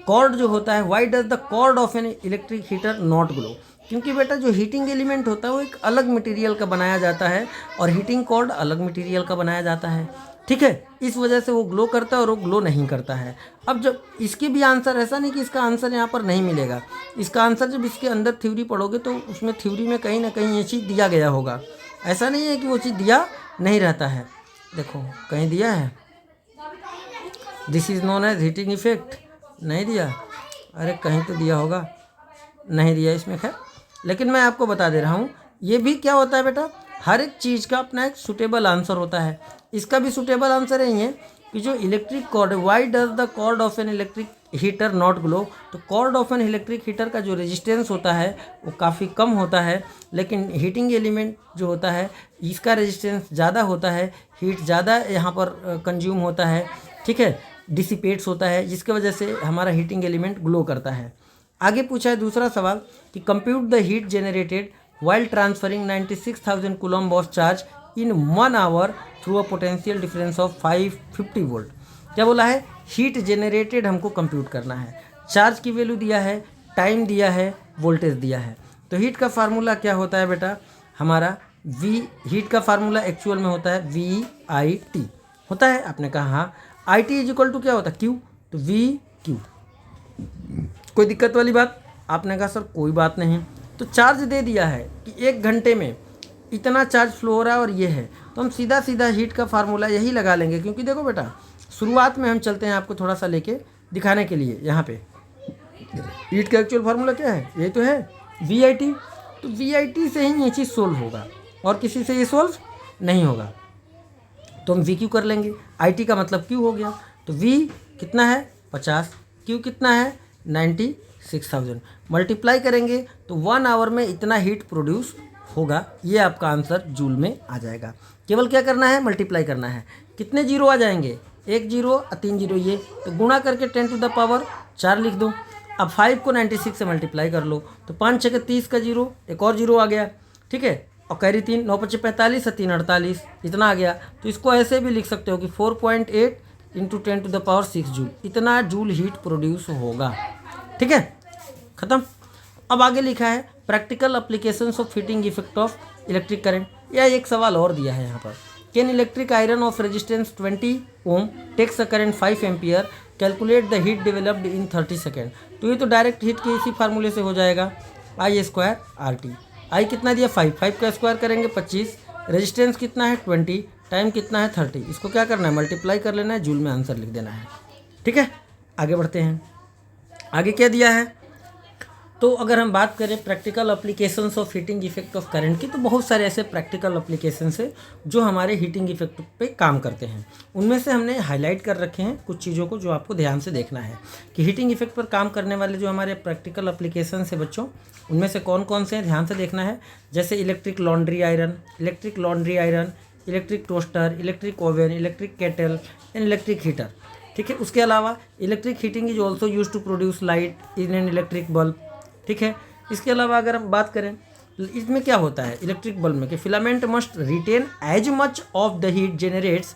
कॉर्ड जो होता है, why does the cord of an electric heater not glow, क्योंकि बेटा जो हीटिंग एलिमेंट होता है वो एक अलग मटेरियल का बनाया जाता है और हीटिंग कॉर्ड अलग मटेरियल का बनाया जाता है, ठीक है। इस वजह से वो ग्लो करता है और वो ग्लो नहीं करता है। अब जब इसकी भी आंसर, ऐसा नहीं कि इसका आंसर यहाँ पर नहीं मिलेगा, इसका आंसर जब इसके अंदर थ्योरी पढ़ोगे तो उसमें थ्योरी में कहीं ना कहीं ये चीज़ दिया गया होगा। ऐसा नहीं है कि वो चीज़ दिया नहीं रहता है, देखो कहीं दिया है, this is known as heating effect, नहीं दिया, अरे कहीं तो दिया होगा, नहीं दिया इसमें, खैर लेकिन मैं आपको बता दे रहा हूँ। ये भी क्या होता है बेटा, हर एक चीज़ का अपना एक सूटेबल आंसर होता है। इसका भी सूटेबल आंसर यही है कि जो electric cord, why does the cord of an electric heater not glow, तो cord of an electric heater का जो रेजिस्टेंस होता है वो काफ़ी कम होता है, लेकिन हीटिंग एलिमेंट जो होता है इसका रेजिस्टेंस ज़्यादा होता है, हीट ज़्यादा यहाँ पर कंज्यूम होता है, ठीक है, डिसिपेट्स होता है, जिसकी वजह से हमारा हीटिंग एलिमेंट ग्लो करता है। आगे पूछा है दूसरा सवाल कि compute the heat generated while transferring 96,000 coulomb of charge in 1 hour through a potential difference of 550 volt. क्या बोला है, हीट जनरेटेड हमको कंप्यूट करना है, चार्ज की वैल्यू दिया है, टाइम दिया है, वोल्टेज दिया है। तो हीट का फार्मूला क्या होता है बेटा हमारा, हीट का फार्मूला एक्चुअल में होता है VIT होता है। आपने कहा हाँ, IT इज इक्वल टू क्या होता है Q, तो VQ। कोई दिक्कत वाली बात, आपने कहा सर कोई बात नहीं। तो चार्ज दे दिया है कि 1 घंटे में इतना चार्ज फ्लो हो रहा है और ये है, तो हम सीधा सीधा हीट का फार्मूला यही लगा लेंगे, क्योंकि देखो बेटा शुरुआत में हम चलते हैं आपको थोड़ा सा लेके दिखाने के लिए। यहाँ पे हीट का एक्चुअल फार्मूला क्या है, ये तो है VIT, तो VIT से ही ये चीज़ सोल्व होगा और किसी से ये सोल्व नहीं होगा, तो हम VQ कर लेंगे। IT का मतलब Q हो गया, तो V कितना है 50, Q कितना है 96,000, मल्टीप्लाई करेंगे तो 1 आवर में इतना हीट प्रोड्यूस होगा। ये आपका आंसर जूल में आ जाएगा। केवल क्या करना है, मल्टीप्लाई करना है। कितने जीरो आ जाएंगे, 1 जीरो और 3 जीरो, ये तो गुणा करके 10⁴ लिख दो। अब 5 को 96 से मल्टीप्लाई कर लो तो 5 6 30 का जीरो, एक और जीरो आ गया, ठीक है, और कैरी 3, 9 5 45 और 3 48, इतना आ गया। तो इसको ऐसे भी लिख सकते हो कि 4.8 × 10⁶ जूल, इतना जूल हीट प्रोड्यूस होगा, ठीक है, ख़त्म। अब आगे लिखा है practical applications of heating effect of electric current. या एक सवाल और दिया है यहाँ पर, can electric iron of resistance 20 ohm takes a current 5 ampere, calculate the heat developed in 30 second. तो ये तो डायरेक्ट हीट के इसी फार्मूले से हो जाएगा, I² RT। आई कितना दिया 5 का स्क्वायर करेंगे 25, रेजिस्टेंस कितना है 20, टाइम कितना है 30, इसको क्या करना है मल्टीप्लाई कर लेना है, जूल में आंसर लिख देना है, ठीक है। आगे बढ़ते हैं, आगे क्या दिया है। तो अगर हम बात करें practical applications of heating effect of current की, तो बहुत सारे ऐसे प्रैक्टिकल एप्लीकेशंस है जो हमारे हीटिंग इफेक्ट पे काम करते हैं। उनमें से हमने हाईलाइट कर रखे हैं कुछ चीज़ों को जो आपको ध्यान से देखना है कि हीटिंग इफेक्ट पर काम करने वाले जो हमारे प्रैक्टिकल एप्लीकेशंस है बच्चों, उनमें से कौन कौन से हैं ध्यान से देखना है। जैसे electric laundry iron, electric toaster, electric oven, electric kettle and electric heater, ठीक है। उसके अलावा electric heating is also use to produce light in an electric bulb, ठीक है। इसके अलावा अगर हम बात करें इसमें क्या होता है इलेक्ट्रिक बल्ब में कि filament must retain as much of the heat generates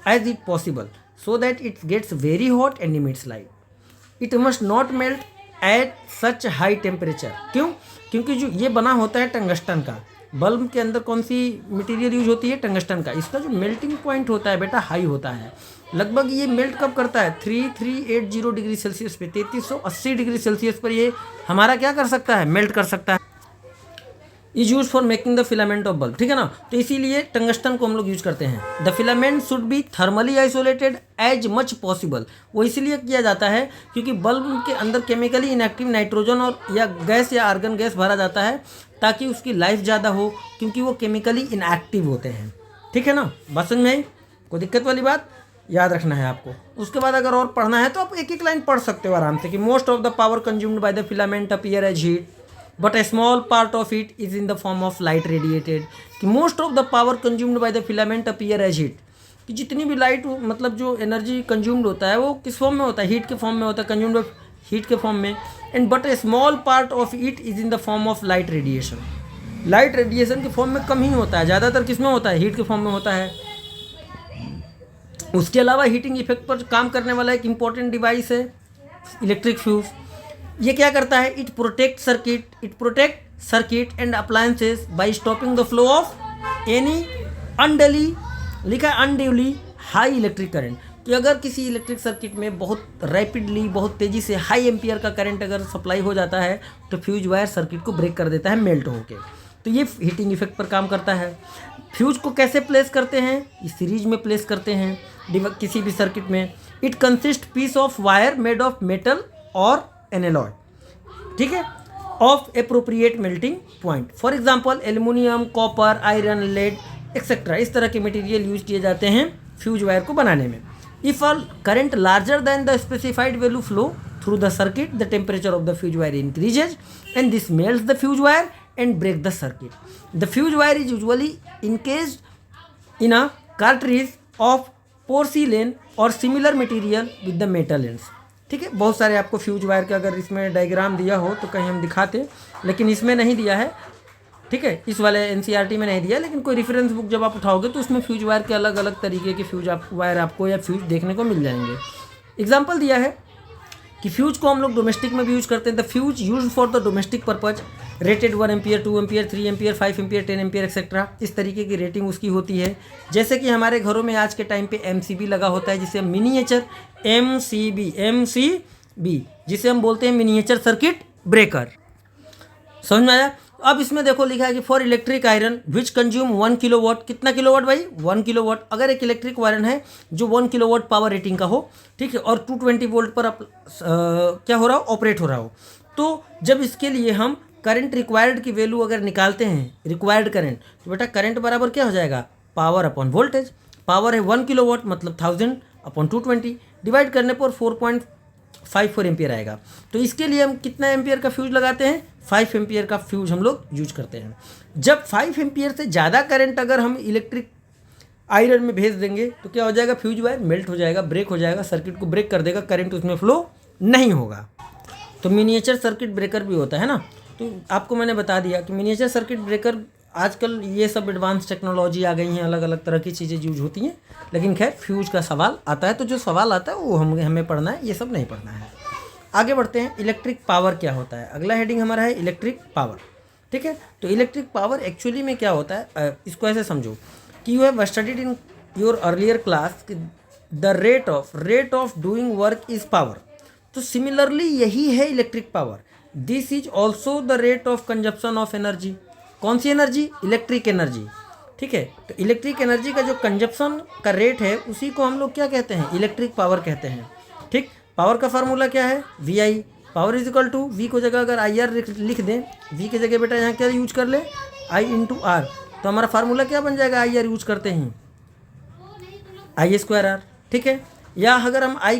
as it possible so that it gets very hot and emits light. It must not melt at such high temperature. क्यों? क्योंकि जो ये बना होता है tungsten का, बल्ब के अंदर कौन सी मटेरियल यूज होती है टंगस्टन का, इसका जो मेल्टिंग पॉइंट होता है बेटा हाई होता है। लगभग ये मेल्ट कब करता है 3380 डिग्री सेल्सियस पे, 3380 डिग्री सेल्सियस पर ये हमारा क्या कर सकता है मेल्ट कर सकता है। Is use for making the filament of bulb, ठीक है ना। तो इसीलिए टंगस्टन को हम लोग यूज करते हैं। The filament should be thermally isolated as much possible, वो इसीलिए किया जाता है क्योंकि बल्ब के अंदर केमिकली इनएक्टिव नाइट्रोजन और या गैस या आर्गन गैस भरा जाता है ताकि उसकी लाइफ ज़्यादा हो, क्योंकि वो केमिकली इनएक्टिव होते हैं, ठीक है ना। बात समझ में आई? कोई दिक्कत वाली बात याद रखना है आपको। उसके बाद अगर और पढ़ना है तो आप एक एक लाइन पढ़ सकते हो आराम से कि most of the power consumed by the filament appear as heat but a small part of it is in the form of light radiated, कि most of the power consumed by the filament appear as heat, कि जितनी भी light मतलब जो energy consumed होता है वो किस फॉर्म में होता है, हीट के फॉर्म में होता है, कंज्यूम्ड हीट के फॉर्म में। And but A small part of it is in the form of light radiation, light radiation के फॉर्म में कम ही होता है, ज़्यादातर किस में होता है, हीट के फॉर्म में होता है। उसके अलावा हीटिंग इफेक्ट पर काम करने वाला एक इंपॉर्टेंट डिवाइस है इलेक्ट्रिक फ्यूज। ये क्या करता है, it protect circuit and appliances by stopping the flow of any unduly high electric current, कि अगर किसी इलेक्ट्रिक सर्किट में बहुत रैपिडली बहुत तेज़ी से हाई एम्पियर का करंट अगर सप्लाई हो जाता है तो फ्यूज वायर सर्किट को ब्रेक कर देता है मेल्ट होके। तो ये हीटिंग इफेक्ट पर काम करता है। फ्यूज को कैसे प्लेस करते हैं, इस सीरीज में प्लेस करते हैं किसी भी सर्किट में। It consist piece of wire made of metal और एनालॉय, ठीक है, of appropriate melting point, for example aluminium, copper, iron, lead etcetera. इस तरह के मटेरियल यूज किए जाते हैं फ्यूज वायर को बनाने में। If a current larger than the specified value flow through the circuit, the temperature of the fuse wire increases and this melts the fuse wire and break the circuit. The fuse wire is usually encased in a cartridge of porcelain और similar material with the metal ends, ठीक है। बहुत सारे आपको fuse wire के अगर इसमें diagram दिया हो तो कहीं हम दिखाते, लेकिन इसमें नहीं दिया है, ठीक है, इस वाले एनसीईआरटी में नहीं दिया, लेकिन कोई रेफरेंस बुक जब आप उठाओगे तो उसमें फ्यूज वायर के अलग अलग तरीके के फ्यूज वायर आपको या फ्यूज देखने को मिल जाएंगे। एग्जाम्पल दिया है कि फ्यूज को हम लोग डोमेस्टिक में भी यूज करते हैं। The fuse use for the domestic purpose rated 1 ampere, 2 ampere, 3 ampere, 5 ampere, 10 ampere etcetera, इस तरीके की रेटिंग उसकी होती है। जैसे कि हमारे घरों में आज के टाइम पे एमसीबी लगा होता है, जिसे मिनिएचर एमसीबी जिसे हम बोलते हैं मिनिएचर सर्किट ब्रेकर। समझ में आया? अब इसमें देखो लिखा है कि for electric iron which consume 1 kilowatt, कितना किलोवाट भाई, 1 किलोवाट। अगर एक इलेक्ट्रिक आयरन है जो 1 किलोवाट पावर रेटिंग का हो, ठीक है, और 220 वोल्ट पर क्या हो रहा हो, ऑपरेट हो रहा हो, तो जब इसके लिए हम करंट रिक्वायर्ड की वैल्यू अगर निकालते हैं, रिक्वायर्ड करंट, तो बेटा करंट बराबर क्या हो जाएगा, पावर अपॉन वोल्टेज। पावर है 1 किलोवाट मतलब 1000 अपॉन 220, डिवाइड करने पर 4.54 एम्पियर आएगा। तो इसके लिए हम कितना एम्पियर का फ्यूज लगाते हैं, 5 एम्पियर का फ्यूज हम लोग यूज करते हैं। जब 5 एम्पियर से ज़्यादा करंट अगर हम इलेक्ट्रिक आयरन में भेज देंगे तो क्या हो जाएगा, फ्यूज वायर मेल्ट हो जाएगा, ब्रेक हो जाएगा, सर्किट को ब्रेक कर देगा, करंट उसमें फ्लो नहीं होगा। तो मिनिएचर सर्किट ब्रेकर भी होता है ना। तो आपको मैंने बता दिया कि मिनिएचर सर्किट ब्रेकर आजकल ये सब एडवांस टेक्नोलॉजी आ गई हैं, अलग अलग तरह की चीज़ें यूज होती हैं, लेकिन खैर फ्यूज का सवाल आता है तो जो सवाल आता है वो हमें पढ़ना है, ये सब नहीं पढ़ना है। आगे बढ़ते हैं, इलेक्ट्रिक पावर क्या होता है। अगला हेडिंग हमारा है इलेक्ट्रिक पावर, ठीक है। तो इलेक्ट्रिक पावर एक्चुअली में क्या होता है, इसको ऐसे समझो कि you have studied in your earlier class the rate of doing work is power. तो सिमिलरली यही है electric power. This is also the rate of consumption of energy. कौन सी एनर्जी, इलेक्ट्रिक एनर्जी, ठीक है। तो इलेक्ट्रिक एनर्जी का जो consumption का रेट है उसी को हम लोग क्या कहते हैं, इलेक्ट्रिक पावर कहते हैं, ठीक। पावर का फार्मूला क्या है, V I, power is equal to V को जगह अगर आई आर लिख दें, वी की जगह बेटा यहाँ क्या यूज कर ले, आई इंटू आर, तो हमारा फार्मूला क्या बन जाएगा, आई आर यूज करते हैं आई स्क्वायर आर, ठीक है। या अगर हम आई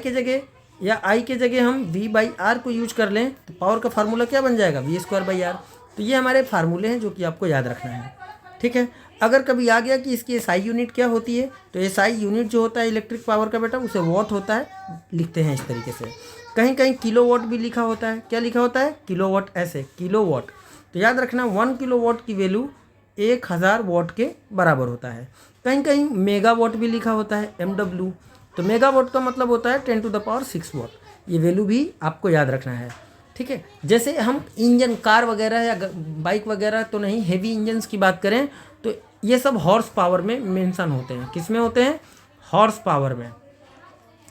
के जगह हम वी बाई आर को यूज कर लें तो पावर का फार्मूला क्या बन जाएगा, वी स्क्वायर बाई आर। तो ये हमारे फार्मूले हैं जो कि आपको याद रखना है, ठीक है। अगर कभी आ गया कि इसकी एसआई यूनिट क्या होती है, तो एसआई यूनिट जो होता है इलेक्ट्रिक पावर का बेटा उसे वॉट होता है, लिखते हैं इस तरीके से। कहीं कहीं किलोवाट भी लिखा होता है, क्या लिखा होता है, किलोवाट, ऐसे किलोवाट। तो याद रखना 1 किलोवाट की वैल्यू 1000 वाट के बराबर होता है। कहीं कहीं मेगावाट भी लिखा होता है, MW। तो मेगावाट का मतलब होता है 10 टू द पावर 6 वाट। ये वैल्यू भी आपको याद रखना है, ठीक है। जैसे हम इंजन, कार वगैरह या बाइक वगैरह तो नहीं, हेवी इंजन्स की बात करें तो ये सब हॉर्स पावर में मेंशन होते हैं। किस में होते हैं, हॉर्स पावर में।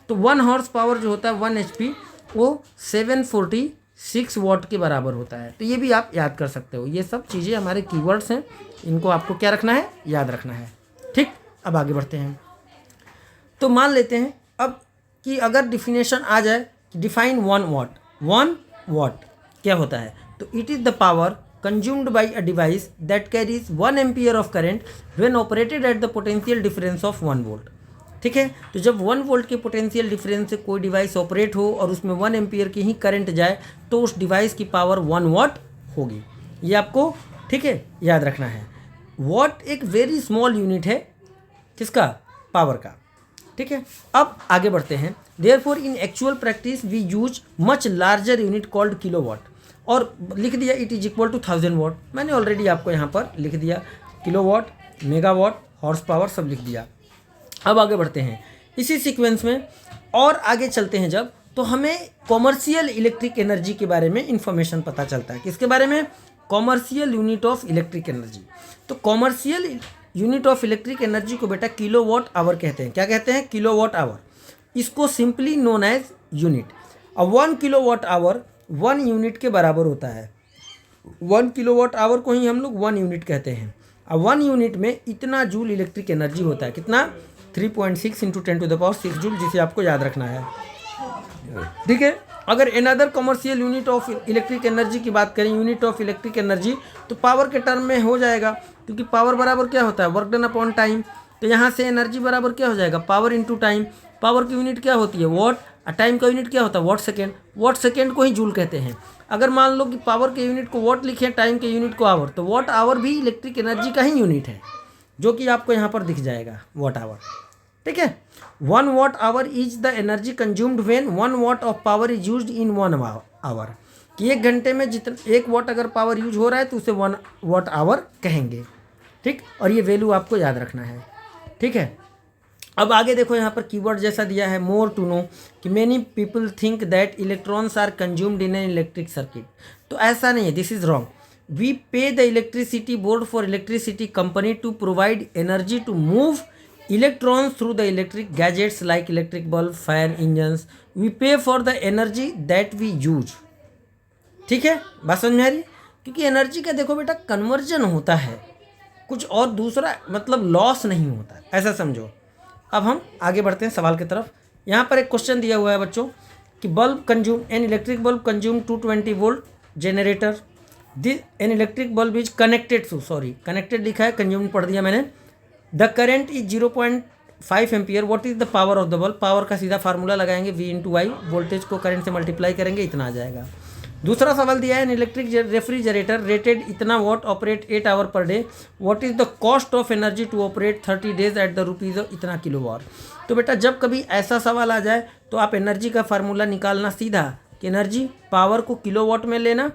तो 1 हॉर्स पावर जो होता है 1 HP वो 740 6 वॉट के बराबर होता है। तो ये भी आप याद कर सकते हो। ये सब चीज़ें हमारे कीवर्ड्स हैं, इनको आपको क्या रखना है, याद रखना है। ठीक, अब आगे बढ़ते हैं। तो मान लेते हैं अब कि अगर डिफिनेशन आ जाए, डिफाइन 1 वॉट। 1 वॉट क्या होता है? तो it is the power consumed by a device that carries 1 ampere of current when operated at the potential difference of 1 volt. ठीक है, तो जब 1 वोल्ट के पोटेंशियल डिफरेंस से कोई डिवाइस ऑपरेट हो और उसमें 1 एम्पियर की ही करंट जाए तो उस डिवाइस की पावर 1 वॉट होगी। ये आपको, ठीक है, याद रखना है। वॉट एक वेरी स्मॉल यूनिट है, किसका? पावर का। ठीक है, अब आगे बढ़ते हैं। Therefore in actual practice we use much larger unit called kilowatt, और लिख दिया it is equal to 1000 watt. मैंने ऑलरेडी आपको यहाँ पर लिख दिया, किलोवाट, मेगावाट, हॉर्स पावर सब लिख दिया। अब आगे बढ़ते हैं इसी सीक्वेंस में और आगे चलते हैं जब, तो हमें कॉमर्शियल इलेक्ट्रिक एनर्जी के बारे में इंफॉर्मेशन पता चलता है। किसके बारे में? Commercial unit of electric energy. तो commercial unit of electric energy को बेटा किलोवाट आवर कहते हैं। क्या कहते हैं? Kilowatt hour. इसको सिंपली नोन एज यूनिट। अब 1 किलोवाट आवर 1 यूनिट के बराबर होता है। 1 किलोवाट आवर को ही हम लोग 1 यूनिट कहते हैं। अब 1 यूनिट में इतना जूल इलेक्ट्रिक एनर्जी होता है। कितना? 3.6 × 10⁶ जूल, जिसे आपको याद रखना है। ठीक है, अगर another commercial unit of electric energy की बात करें, यूनिट ऑफ इलेक्ट्रिक एनर्जी, तो पावर के टर्म में हो जाएगा, क्योंकि पावर बराबर क्या होता है? Work done upon time. तो यहाँ से एनर्जी बराबर क्या हो जाएगा? Power into time. पावर की यूनिट क्या होती है? वॉट। और टाइम का यूनिट क्या होता है? Watt second. वॉट सेकेंड को ही जूल कहते हैं। अगर मान लो कि पावर के यूनिट को वॉट लिखे, टाइम के यूनिट को आवर, तो वॉट आवर भी इलेक्ट्रिक एनर्जी का ही यूनिट है, जो कि आपको यहाँ पर दिख जाएगा, वॉट आवर। ठीक है, 1 watt hour is the energy consumed when 1 watt of power is used in 1 hour. कि 1 घंटे में जितना 1 वॉट अगर पावर यूज हो रहा है तो उसे 1 वॉट आवर कहेंगे। ठीक, और ये वैल्यू आपको याद रखना है। ठीक है, अब आगे देखो, यहाँ पर कीवर्ड जैसा दिया है, मोर टू नो, कि many people think that electrons are consumed in an electric circuit. तो ऐसा नहीं है, this is wrong. We pay the electricity board for electricity company to provide energy to move electrons through the electric gadgets like electric bulb, fan, engines. We pay for the energy that we use. ठीक है, बात समझ में आ रही? क्योंकि energy का देखो बेटा कन्वर्जन होता है, कुछ और दूसरा मतलब लॉस नहीं होता, ऐसा समझो। अब हम आगे बढ़ते हैं सवाल की तरफ। यहाँ पर एक क्वेश्चन दिया हुआ है बच्चों कि bulb consume, an electric bulb consume 220 volt generator, this an electric bulb is connected to, sorry connected लिखा है, कंज्यूम पढ़ दिया मैंने। The current is 0.5 ampere, what is the power of the bulb? Power का सीधा फार्मूला लगाएंगे, V × I, वोल्टेज को करंट से मल्टीप्लाई करेंगे, इतना आ जाएगा। दूसरा सवाल दिया है, एन इलेक्ट्रिक रेफ्रिजरेटर रेटेड इतना वॉट ऑपरेट 8 आवर पर day, what is the cost of energy to operate 30 days at the rupees इतना किलोवाट। तो बेटा जब कभी ऐसा सवाल आ जाए तो आप एनर्जी का फार्मूला निकालना सीधा, कि एनर्जी पावर को किलोवाट में लेना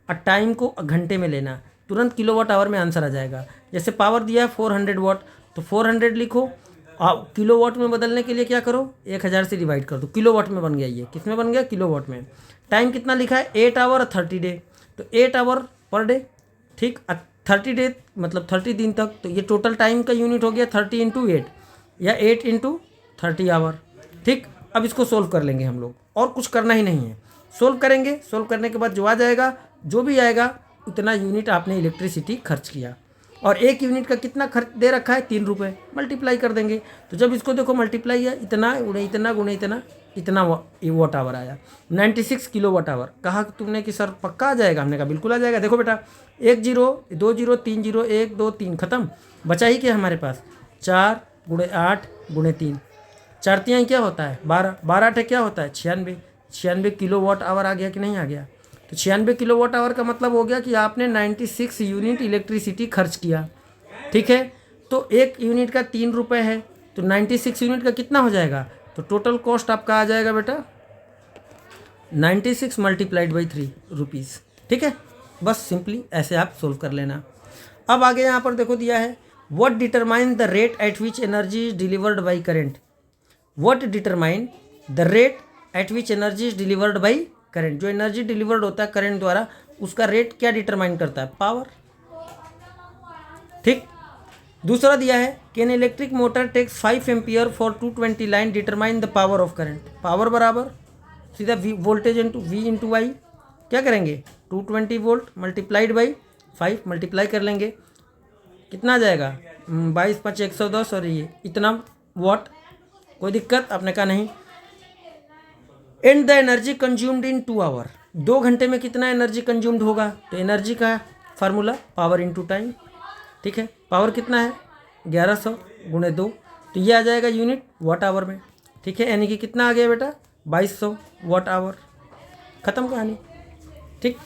और टाइम को घंटे में लेना, तुरंत किलोवाट आवर में आंसर आ जाएगा। जैसे पावर दिया है 400 वाट, तो 400 लिखो, किलोवाट में बदलने के लिए क्या करो? 1000 से डिवाइड कर दो, किलोवाट में बन गया। ये किस में बन गया? किलोवाट में। टाइम कितना लिखा है? 8 आवर और 30 डे, तो 8 आवर पर डे। ठीक, 30 डे मतलब 30 दिन तक, तो ये टोटल टाइम का यूनिट हो गया 30 × 8 या 8 × 30 आवर। ठीक, अब इसको सोल्व कर लेंगे हम लोग, और कुछ करना ही नहीं है। सोल्व करेंगे, सोल्व करने के बाद जो आ जाएगा, जो भी आएगा उतना यूनिट आपने इलेक्ट्रिसिटी खर्च किया, और 1 यूनिट का कितना खर्च दे रखा है? 3 रुपये। मल्टीप्लाई कर देंगे, तो जब इसको देखो मल्टीप्लाई है, इतना गुणे इतना गुणे इतना, इतना वॉट आवर आया, 96 किलोवाट आवर। कहा तुमने कि सर पक्का आ जाएगा? हमने कहा बिल्कुल आ जाएगा। देखो बेटा 1 0 2 0 3 0 1 2 3 खत्म, बचा ही क्या हमारे पास? 4 × 8 × 3, 4 तिहाई क्या होता है? 12, 12 8 क्या होता है? 96। 96 किलोवाट आवर आ गया कि नहीं आ गया? तो 96 किलोवाट आवर का मतलब हो गया कि आपने 96 यूनिट इलेक्ट्रिसिटी खर्च किया। ठीक है, तो 1 यूनिट का 3 रुपये है, तो 96 यूनिट का कितना हो जाएगा? तो टोटल कॉस्ट आपका आ जाएगा बेटा 96 × 3 रुपीज़। ठीक है, बस सिंपली ऐसे आप सोल्व कर लेना। अब आगे यहाँ पर देखो दिया है, what determine the rate at which energy is delivered by current. What determine the rate at which energy is delivered by current. जो एनर्जी डिलीवर्ड होता है करंट द्वारा, उसका रेट क्या डिटरमाइन करता है? पावर। ठीक, दूसरा दिया है कि an electric motor takes 5 ampere for 220 line, determine the power of current. Power बराबर सीधा वोल्टेज इंटू V × I, क्या करेंगे 220 वोल्ट मल्टीप्लाइड बाई 5 मल्टीप्लाई कर लेंगे, कितना आ जाएगा 22 5 110 और ये इतना वाट। कोई दिक्कत? आपने कहा नहीं। And the energy consumed in 2 hour, 2 घंटे में कितना एनर्जी कंज्यूम्ड होगा? तो एनर्जी का फार्मूला पावर इनटू टाइम, ठीक है। पावर कितना है 1100 गुणे 2, तो ये आ जाएगा यूनिट वाट आवर में, ठीक है। यानी कि कितना आ गया बेटा 2200 वाट आवर। ख़त्म कहानी, ठीक।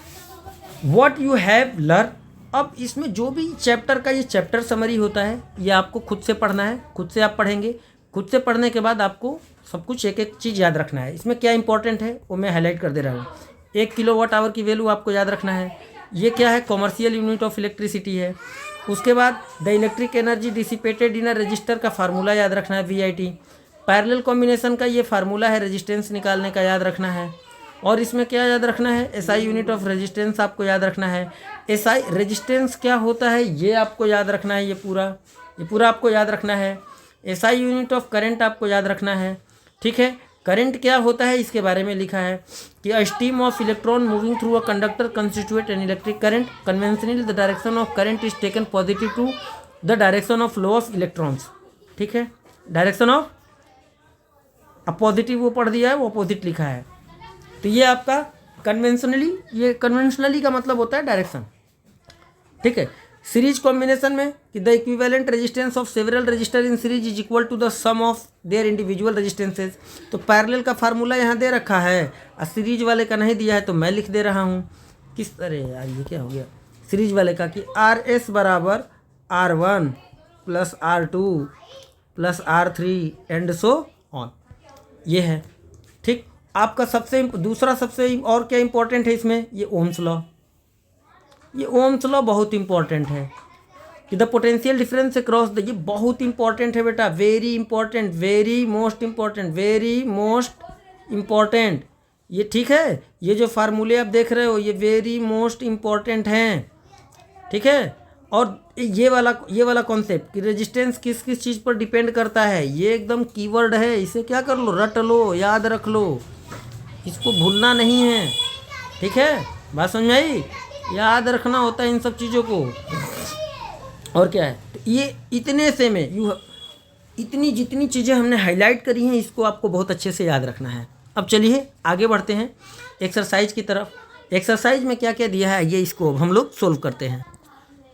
व्हाट यू हैव लर्न, अब इसमें जो भी चैप्टर का ये चैप्टर समरी होता है ये आपको खुद से पढ़ना है, खुद से आप पढ़ेंगे। खुद से पढ़ने के बाद आपको सब कुछ एक एक चीज़ याद रखना है। इसमें क्या इंपॉर्टेंट है वो मैं हाईलाइट कर दे रहा हूँ। 1 किलोवाट आवर की वैल्यू आपको याद रखना है। ये क्या है? कॉमर्शियल यूनिट ऑफ इलेक्ट्रिसिटी है। उसके बाद the electric energy dissipated in a resistor का फार्मूला याद रखना है, VIT। पैरेलल कॉम्बिनेशन का ये फार्मूला है, रेजिस्टेंस निकालने का याद रखना है। और इसमें क्या याद रखना है? SI यूनिट ऑफ रेजिस्टेंस आपको याद रखना है। SI रेजिस्टेंस क्या होता है ये आपको याद रखना है, ये पूरा आपको याद रखना है। SI यूनिट ऑफ करंट आपको याद रखना है, ठीक है। करंट क्या होता है इसके बारे में लिखा है कि a stream of electron moving through a conductor constitute an electric current. Conventionally the direction of current is taken positive to the direction of flow of electrons, ठीक है। डायरेक्शन ऑफ पॉजिटिव वो पढ़ दिया है, वो अपोजिट लिखा है। तो ये आपका कन्वेंशनली, ये कन्वेंशनली का मतलब होता है डायरेक्शन, ठीक है। सीरीज कॉम्बिनेशन में कि the equivalent resistance of several resistor in series is equal to the sum of their individual resistances. तो पैरेलल का फार्मूला यहाँ दे रखा है और सीरीज वाले का नहीं दिया है, तो मैं लिख दे रहा हूँ किस तरह। यार ये क्या हो गया? सीरीज वाले का कि RS बराबर R1 plus R2 plus R3 and so on, ये है, ठीक। आपका दूसरा सबसे और क्या इंपॉर्टेंट है इसमें? ये ओम्स लॉ। ये ओम्स लॉ बहुत इंपॉर्टेंट है कि the potential difference across the, ये बहुत इंपॉर्टेंट है बेटा, very important, very most important, very most important, ये ठीक है। ये जो फार्मूले आप देख रहे हो ये वेरी मोस्ट इंपॉर्टेंट हैं, ठीक है। और ये वाला कॉन्सेप्ट कि रेजिस्टेंस किस किस चीज़ पर डिपेंड करता है, ये एकदम कीवर्ड है। इसे क्या कर लो, रट लो, याद रख लो, इसको भूलना नहीं है, ठीक है। बात समझ में आई? याद रखना होता है इन सब चीज़ों को। और क्या है? तो ये इतने से में इतनी जितनी चीज़ें हमने हाईलाइट करी हैं इसको आपको बहुत अच्छे से याद रखना है। अब चलिए आगे बढ़ते हैं एक्सरसाइज की तरफ। एक्सरसाइज में क्या क्या दिया है ये इसको अब हम लोग सोल्व करते हैं।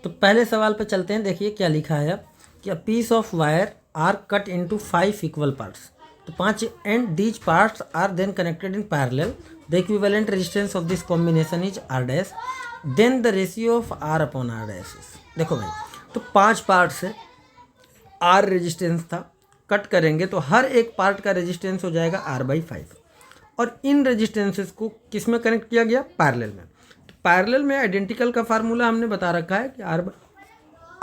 तो पहले सवाल पे चलते हैं। देखिए क्या लिखा है अब कि a piece of wire are cut into 5 equal parts. तो 5 and these parts are then connected in parallel. The equivalent resistance of this combination is R dash, then the ratio of R upon R dash. देखो भाई, तो 5 part से R resistance था, cut करेंगे तो हर एक part का रेजिस्टेंस हो जाएगा R/5। और इन रेजिस्टेंसेस को किस में कनेक्ट किया गया? पैरेलल में। तो पैरेलल में आइडेंटिकल का फार्मूला हमने बता रखा है कि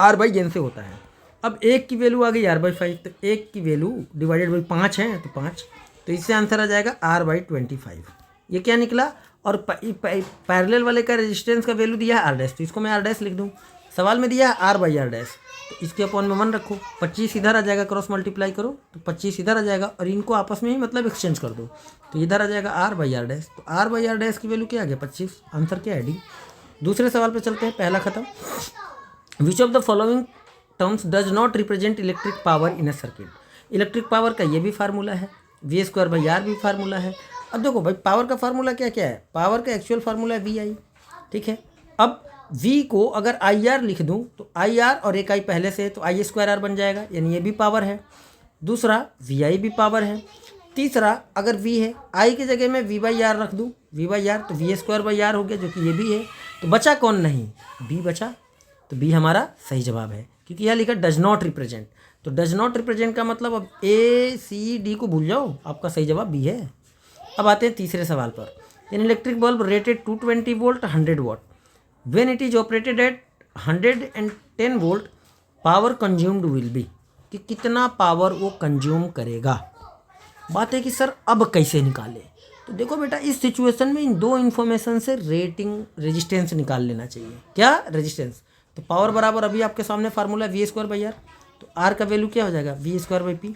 R/N से होता है। अब एक की वैल्यू आ गई R/5, तो एक की वैल्यू डिवाइडेड बाई 5 है तो 5, तो इससे आंसर आ जाएगा R/25। ये क्या निकला? और पैरेलल वाले का रेजिस्टेंस का वैल्यू दिया है R डैश, तो इसको मैं R डैश लिख दूँ। सवाल में दिया है R/R डैश, तो इसके अपॉन में 1 रखो, 25 इधर आ जाएगा, क्रॉस मल्टीप्लाई करो तो 25 इधर आ जाएगा और इनको आपस में ही मतलब एक्सचेंज कर दो, तो इधर आ जाएगा R/R डैश। तो R/R डैश की वैल्यू क्या आ गया? 25। आंसर क्या है? D। दूसरे सवाल पे चलते हैं, पहला खत्म। Which of the following terms does not represent electric power in a circuit. Electric power का ये भी फार्मूला है, V²/R भी फार्मूला है। अब देखो भाई पावर का फार्मूला क्या क्या है? पावर का एक्चुअल फार्मूला है VI, ठीक है। अब V को अगर IR लिख दूं तो IR और एक I पहले से है तो I² R बन जाएगा, यानी ये भी पावर है। दूसरा VI भी पावर है। तीसरा अगर V है, I की जगह में V/R रख दूं, V/R तो V²/R हो गया, जो कि ये भी है। तो बचा कौन? नहीं, B बचा। तो B हमारा सही जवाब है, क्योंकि यह लिखा डज नॉट रिप्रेजेंट। तो डज नॉट रिप्रेजेंट का मतलब अब A, C, D को भूल जाओ, आपका सही जवाब B है। अब आते हैं तीसरे सवाल पर। An electric bulb rated 220 volt 100 watt, when it is operated at 110 volt, power consumed will be, कि कितना पावर वो कंज्यूम करेगा। बात है कि सर अब कैसे निकाले? तो देखो बेटा, इस सिचुएशन में इन दो इन्फॉर्मेशन से रेजिस्टेंस निकाल लेना चाहिए। क्या? रेजिस्टेंस। तो पावर बराबर अभी आपके सामने फार्मूला V²/R, तो R का वैल्यू क्या हो जाएगा? V²/P।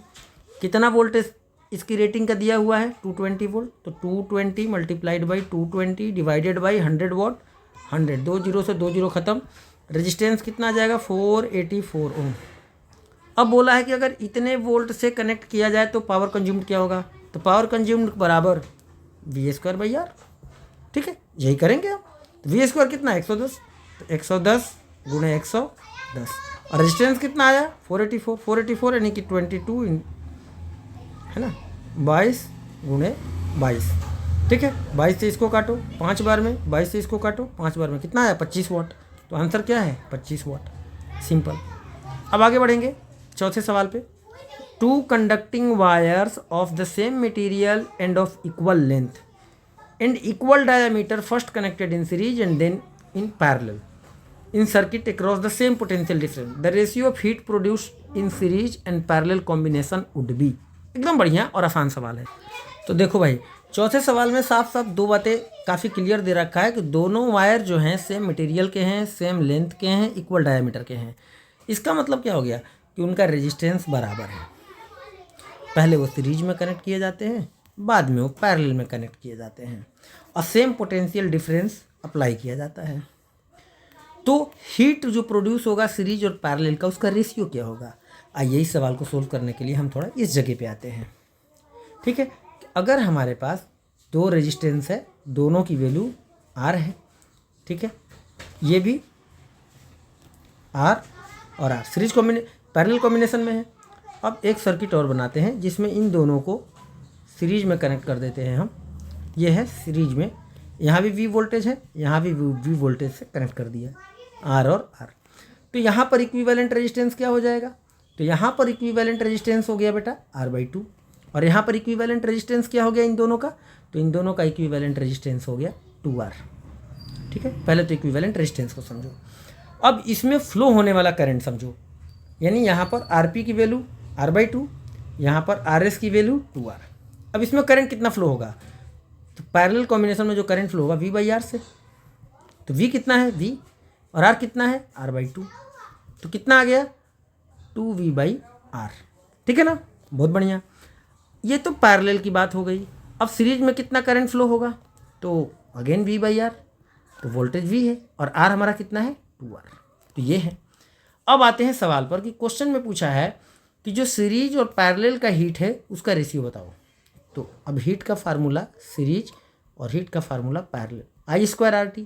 कितना वोल्टेज इसकी रेटिंग का दिया हुआ है 220 वोल्ट, तो 220 multiplied by 220 divided by 100 what, 100, 2 zero से 2 जीरो खत्म। रेजिस्टेंस कितना आ जाएगा 484 ओम। अब बोला है कि अगर इतने वोल्ट से कनेक्ट किया जाए तो पावर कंज्यूम्ड क्या होगा, तो पावर कंज्यूम्ड बराबर V²/R। ठीक है, यही करेंगे हम। तो V² कितना है 110, तो 110 गुणे 110, और रेजिस्टेंस कितना आया 484 यानी कि 22 है ना, 22 गुणे 22। ठीक है, 22 से इसको काटो 5 बार में, 22 से इसको काटो 5 बार में, कितना आया 25 वाट। तो आंसर क्या है 25 वाट, सिंपल। अब आगे बढ़ेंगे चौथे सवाल पे। 2 conducting wires of the same material and of equal length and equal diameter first connected in series and then in parallel in circuit across the same potential difference, the ratio of heat produced in series and parallel combination would be। एकदम बढ़िया और आसान सवाल है। तो देखो भाई, चौथे सवाल में साफ साफ दो बातें काफ़ी क्लियर दे रखा है कि दोनों वायर जो हैं सेम मटेरियल के हैं, सेम लेंथ के हैं, इक्वल डायमीटर के हैं। इसका मतलब क्या हो गया कि उनका रेजिस्टेंस बराबर है। पहले वो सीरीज में कनेक्ट किए जाते हैं, बाद में वो पैरेलल में कनेक्ट किए जाते हैं, और सेम पोटेंशियल डिफरेंस अप्लाई किया जाता है। तो हीट जो प्रोड्यूस होगा सीरीज और पैरेलल का, उसका रेशियो क्या होगा। आइए इस सवाल को सोल्व करने के लिए हम थोड़ा इस जगह पे आते हैं। ठीक है, अगर हमारे पास दो रेजिस्टेंस है, दोनों की वैल्यू R है, ठीक है, ये भी R और R सीरीज पैरेलल कॉम्बिनेशन में है। अब एक सर्किट और बनाते हैं जिसमें इन दोनों को सीरीज में कनेक्ट कर देते हैं हम। ये है सीरीज में, यहाँ भी V वोल्टेज है, यहाँ भी V वोल्टेज से कनेक्ट कर दिया R और R। तो यहाँ पर इक्विवेलेंट रेजिस्टेंस क्या हो जाएगा, तो यहाँ पर इक्विवेलेंट रेजिस्टेंस हो गया बेटा R/2, और यहाँ पर इक्विवेलेंट रेजिस्टेंस क्या हो गया इन दोनों का, तो इन दोनों का इक्विवेलेंट रेजिस्टेंस हो गया 2R। ठीक है, पहले तो इक्विवेलेंट रेजिस्टेंस को समझो। अब इसमें फ्लो होने वाला करंट समझो, यानी यहाँ पर RP की वैल्यू R/2, यहाँ पर RS की वैल्यू 2R। अब इसमें करंट कितना फ्लो होगा, तो पैरेलल कॉम्बिनेशन में जो करंट फ्लो होगा V/R से, तो V कितना है V, और R कितना है R/2, तो कितना आ गया 2V/R। ठीक है ना, बहुत बढ़िया। ये तो पैरेलल की बात हो गई। अब सीरीज में कितना करंट फ्लो होगा, तो अगेन V/R, तो वोल्टेज V है और R हमारा कितना है 2R। तो ये है। अब आते हैं सवाल पर कि क्वेश्चन में पूछा है कि जो सीरीज और पैरेलल का हीट है उसका रेशियो बताओ। तो अब हीट का फार्मूला सीरीज और हीट का फार्मूला पैरेलल, I²RT,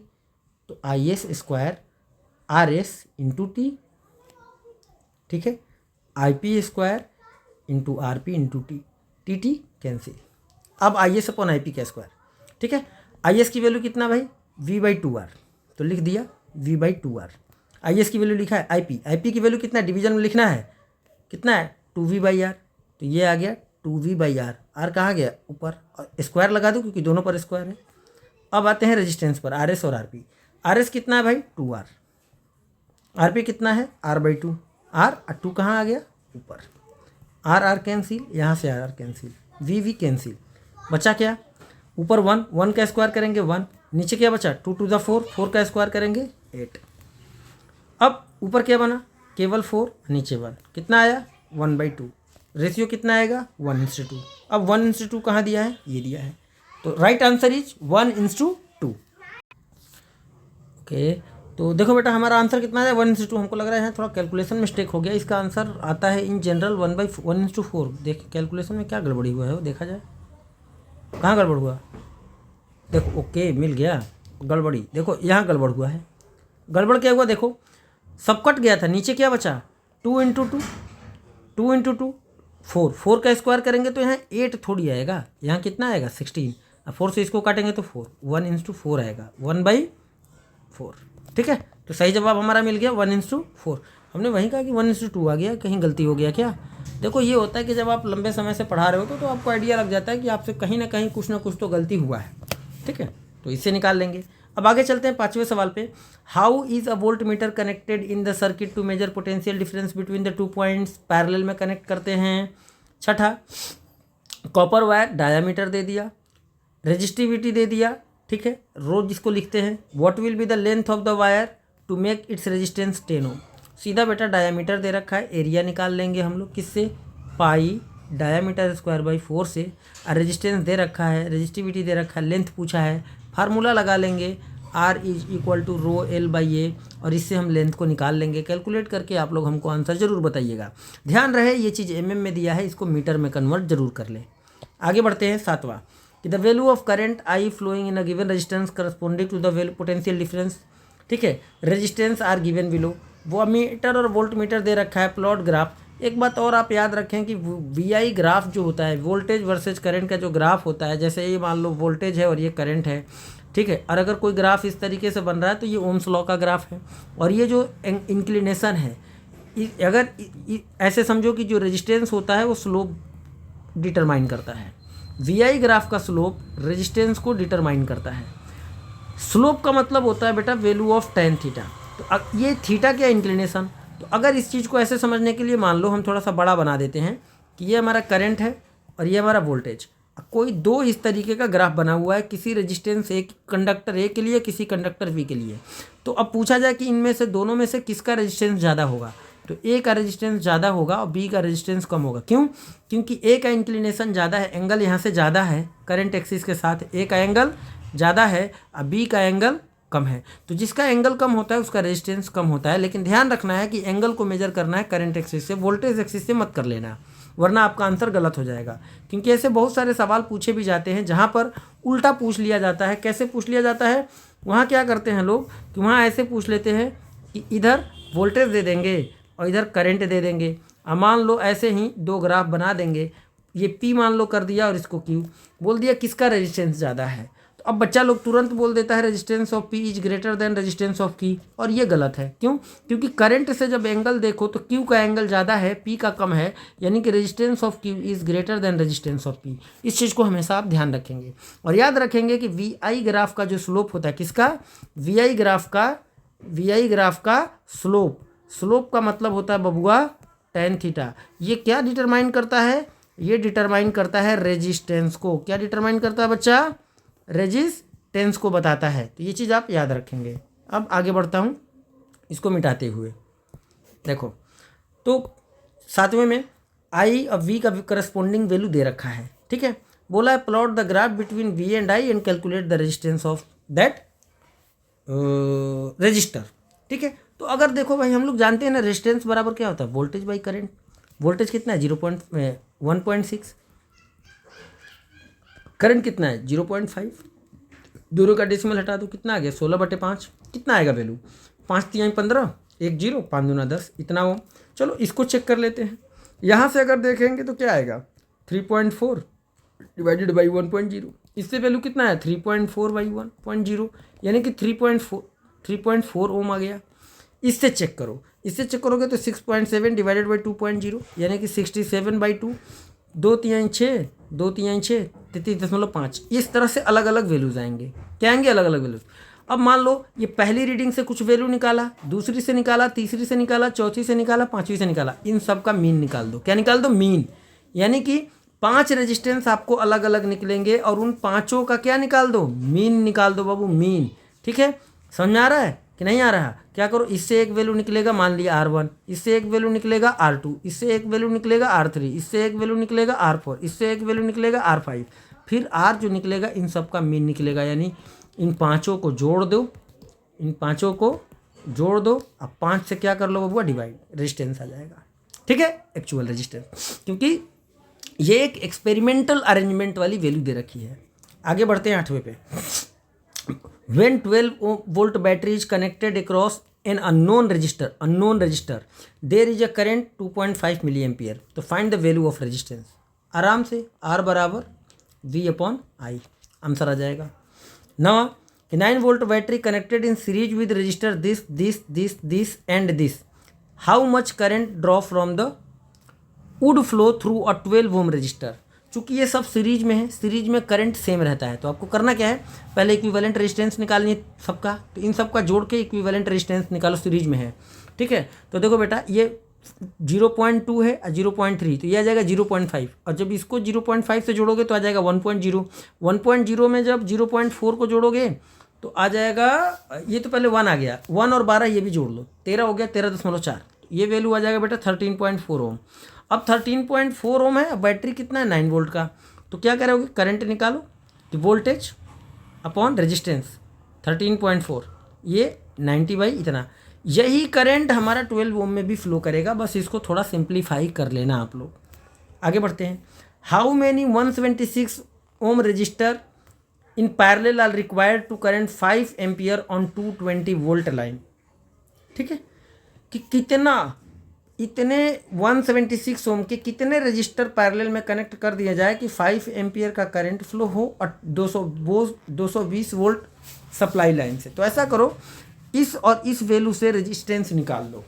तो IS² RS इंटू T, ठीक है, IP² into RP into T, TT cancel. अब IS/IP का स्क्वायर। ठीक है, IS की वैल्यू कितना भाई V/2R, तो लिख दिया V/2R। IS की वैल्यू लिखा है IP की वैल्यू कितना डिवीजन में लिखना है, कितना है 2V/R, तो ये आ गया 2V/R। R कहाँ गया ऊपर, और स्क्वायर लगा दो क्योंकि दोनों पर स्क्वायर है। अब आते हैं रेजिस्टेंस पर, RS और RP। RS कितना है भाई 2R, RP कितना है R/2, R 2 कहाँ आ गया ऊपर, R कैंसिल, यहाँ से R कैंसिल, V कैंसिल, बचा क्या ऊपर 1 का स्क्वायर करेंगे 1, नीचे क्या बचा 2 to the 4 का स्क्वायर करेंगे 8। अब ऊपर क्या बना केवल 4, नीचे 1, कितना आया 1/2। रेशियो कितना आएगा 1:2। अब 1:2 कहाँ दिया है, ये दिया है, तो राइट आंसर इज 1:2। ओके, तो देखो बेटा हमारा आंसर कितना है 1:2। हमको लग रहा है थोड़ा कैलकुलेशन मिस्टेक हो गया। इसका आंसर आता है इन जनरल 1/4। देख कैलकुलेशन में क्या गड़बड़ी हुआ है वो देखा जाए, कहाँ गड़बड़ हुआ, देखो ओके मिल गया। गड़बड़ी देखो यहाँ गड़बड़ हुआ है। गड़बड़ क्या हुआ देखो, सब कट गया था, नीचे क्या बचा 2 × 2 4 का स्क्वायर करेंगे तो यहाँ 8 थोड़ी आएगा, यहाँ कितना आएगा 16। अब 4 से इसको काटेंगे तो 4, 1:4 आएगा 1/4। ठीक है, तो सही जवाब हमारा मिल गया 1:4। हमने वहीं कहा कि 1:2 आ गया, कहीं गलती हो गया क्या। देखो ये होता है कि जब आप लंबे समय से पढ़ा रहे हो तो आपको आइडिया लग जाता है कि आपसे कहीं ना कहीं कुछ ना कुछ तो गलती हुआ है। ठीक है, तो इससे निकाल लेंगे। अब आगे चलते हैं 5वें सवाल पे। How is a volt meter connected in the circuit to measure potential difference between the 2 points, parallel में कनेक्ट करते हैं। छठा, कॉपर वायर डायामीटर दे दिया, रेजिस्टिविटी दे दिया, ठीक है, रोज जिसको लिखते हैं। What will be the length of the wire to make its resistance 10 ohm. सीधा बेटा डायामीटर दे रखा है, एरिया निकाल लेंगे हम लोग किससे, पाई डायामीटर स्क्वायर बाई 4 से, रेजिस्टेंस दे रखा है, रेजिस्टिविटी दे रखा है, लेंथ पूछा है, फार्मूला लगा लेंगे R is equal to rho L by A, और इससे हम लेंथ को निकाल लेंगे। कैलकुलेट करके आप लोग हमको आंसर जरूर बताइएगा। ध्यान रहे ये चीज़ mm में दिया है, इसको मीटर में कन्वर्ट जरूर कर ले। आगे बढ़ते हैं 7वां कि the value of current I flowing in a given resistance corresponding to the value potential difference. ठीक है, रेजिस्टेंस आर गिवन बिलो, वो मीटर और वोल्ट मीटर दे रखा है, प्लॉट ग्राफ। एक बात और आप याद रखें कि वी ग्राफ जो होता है, वोल्टेज वर्सेज करंट का जो ग्राफ होता है, जैसे ये मान लो वोल्टेज है और ये करंट है, ठीक है, और अगर कोई ग्राफ इस तरीके से बन रहा है तो ये ओम्स लॉ का ग्राफ है, और ये जो इंक्लिनेशन है, अगर ऐसे समझो कि जो रेजिस्टेंस होता है वो स्लोप डिटरमाइन करता है। वी ग्राफ का स्लोप रेजिस्टेंस को डिटरमाइन करता है। स्लोप का मतलब होता है बेटा वैल्यू ऑफ tan थीटा। तो ये थीटा क्या इंक्लिनेशन। तो अगर इस चीज़ को ऐसे समझने के लिए मान लो हम थोड़ा सा बड़ा बना देते हैं कि ये हमारा करंट है और ये हमारा वोल्टेज, कोई दो इस तरीके का ग्राफ बना हुआ है, किसी रेजिस्टेंस एक कंडक्टर ए के लिए, किसी कंडक्टर बी के लिए। तो अब पूछा जाए कि इनमें से दोनों में से किसका रेजिस्टेंस ज़्यादा होगा, तो ए का रेजिस्टेंस ज़्यादा होगा और बी का रेजिस्टेंस कम होगा। क्यों? क्योंकि ए का इंक्लिनेशन ज़्यादा है, एंगल यहाँ से ज़्यादा है करंट एक्सिस के साथ, ए का एंगल ज़्यादा है और बी का एंगल कम है। तो जिसका एंगल कम होता है उसका रेजिस्टेंस कम होता है। लेकिन ध्यान रखना है कि एंगल को मेजर करना है करंट एक्सिस से, वोल्टेज एक्सिस से मत कर लेना, वरना आपका आंसर गलत हो जाएगा। क्योंकि ऐसे बहुत सारे सवाल पूछे भी जाते हैं जहाँ पर उल्टा पूछ लिया जाता है। कैसे पूछ लिया जाता है? वहाँ क्या करते हैं लोग कि वहाँ ऐसे पूछ लेते हैं कि इधर वोल्टेज दे देंगे और इधर करंट दे देंगे। अब मान लो ऐसे ही दो ग्राफ बना देंगे, ये P मान लो कर दिया और इसको Q बोल दिया, किसका रेजिस्टेंस ज़्यादा है। तो अब बच्चा लोग तुरंत बोल देता है resistance of P is greater than resistance of Q, और ये गलत है। क्यों? क्योंकि करंट से जब एंगल देखो तो Q का एंगल ज़्यादा है, P का कम है, यानी कि resistance of Q is greater than resistance of P। इस चीज़ को हमेशा आप ध्यान रखेंगे और याद रखेंगे कि VI ग्राफ का जो स्लोप होता है, किसका? VI ग्राफ का स्लोप का मतलब होता है बबुआ tan थीटा। ये क्या डिटरमाइन करता है? ये डिटरमाइन करता है रेजिस्टेंस को। क्या डिटरमाइन करता है बच्चा? रेजिस्टेंस को बताता है। तो ये चीज़ आप याद रखेंगे। अब आगे बढ़ता हूँ इसको मिटाते हुए। देखो तो 7वें में आई और वी का करस्पॉन्डिंग वैल्यू दे रखा है, ठीक है। बोला है plot the graph between V and I and calculate the resistance of that resistor, ठीक है। तो अगर देखो भाई, हम लोग जानते हैं ना रेजिस्टेंस बराबर क्या होता है? Voltage by current. वोल्टेज कितना है? 1.6। करंट कितना है? 0.5। दोनों का डेसिमल हटा दो, कितना आ गया? 16/5। कितना आएगा वैल्यू? 5 3 15, 1 0, 5 दूना 10, इतना हो। चलो इसको चेक कर लेते हैं। यहाँ से अगर देखेंगे तो क्या आएगा? 3.4 डिवाइडेड बाई 1.0। इससे वैल्यू कितना है? 3.4 बाई 1.0, यानी कि 3.4 ओम आ गया। इससे चेक करो, इससे चेक करोगे तो 6.7 डिवाइडेड बाई 2.0, यानी कि 67/2। 2 3 6, 2 3 6, 33.5। इस तरह से अलग अलग वैल्यूज आएंगे। क्या आएंगे? अलग अलग वैल्यूज। अब मान लो ये पहली रीडिंग से कुछ वैल्यू निकाला, दूसरी से निकाला, तीसरी से निकाला, चौथी से निकाला, पाँचवीं से निकाला। इन सब का मीन निकाल दो। क्या निकाल दो? मीन। यानी कि 5 रेजिस्टेंस आपको अलग अलग निकलेंगे और उन पाँचों का क्या निकाल दो? मीन निकाल दो बाबू, मीन। ठीक है, समझ में आ रहा है कि नहीं आ रहा? क्या करो, इससे एक वैल्यू निकलेगा, मान लिया R1, इससे एक वैल्यू निकलेगा R2, इससे एक वैल्यू निकलेगा R3, इससे एक वैल्यू निकलेगा R4, इससे एक वैल्यू निकलेगा R5, फिर R जो निकलेगा इन सब का मीन निकलेगा। यानी इन पाँचों को जोड़ दो, इन पाँचों को जोड़ दो। अब 5 से क्या कर लो बबुआ? डिवाइड, रेजिस्टेंस आ जाएगा। ठीक है, एक्चुअल रेजिस्टेंस, क्योंकि ये एक एक्सपेरिमेंटल अरेंजमेंट वाली वैल्यू दे रखी है। आगे बढ़ते हैं 8वें पे। When 12 volt battery is connected across an unknown resistor, there is a current 2.5 milliampere. तो find the value of resistance। आराम से R बराबर V/I आंसर आ जाएगा। Now 9 volt battery connected in series with resistor this and this. How much current draw from the would flow through a 12 ohm resistor? चूँकि ये सब series में है, series में करंट सेम रहता है, तो आपको करना क्या है? पहले इक्विवेलेंट रेजिस्टेंस निकालनी है सबका। तो इन सबका जोड़ के इक्विवेलेंट रेजिस्टेंस निकालो, सीरीज में है। ठीक है, तो देखो बेटा ये 0.2 है और 0.3, तो ये आ जाएगा 0.5, और जब इसको 0.5 से जोड़ोगे तो आ जाएगा 1.0। 1.0 में जब 0.4 को जोड़ोगे तो आ जाएगा, ये तो पहले 1 आ गया, 1 और 12 ये भी जोड़ लो, 13 हो गया, 13.4। ये वैल्यू आ जाएगा बेटा 13.4 ओम। अब 13.4 ओम है, अब बैटरी कितना है 9 वोल्ट का, तो क्या करोगे, करंट निकालो कि वोल्टेज अपॉन रेजिस्टेंस 13.4, ये 90 बाई इतना, यही करंट हमारा 12 ओम में भी फ्लो करेगा। बस इसको थोड़ा सिंप्लीफाई कर लेना आप लोग। आगे बढ़ते हैं। How many 176 ohm resistor in parallel are required to current 5 ampere on 220 volt line. ठीक है, कि कितना, इतने 176 ओम के कितने रजिस्टर पैरेलल में कनेक्ट कर दिया जाए कि 5 एम्पियर का करंट फ्लो हो और 220 वोल्ट सप्लाई लाइन से। तो ऐसा करो, इस और इस वैल्यू से रेजिस्टेंस निकाल लो।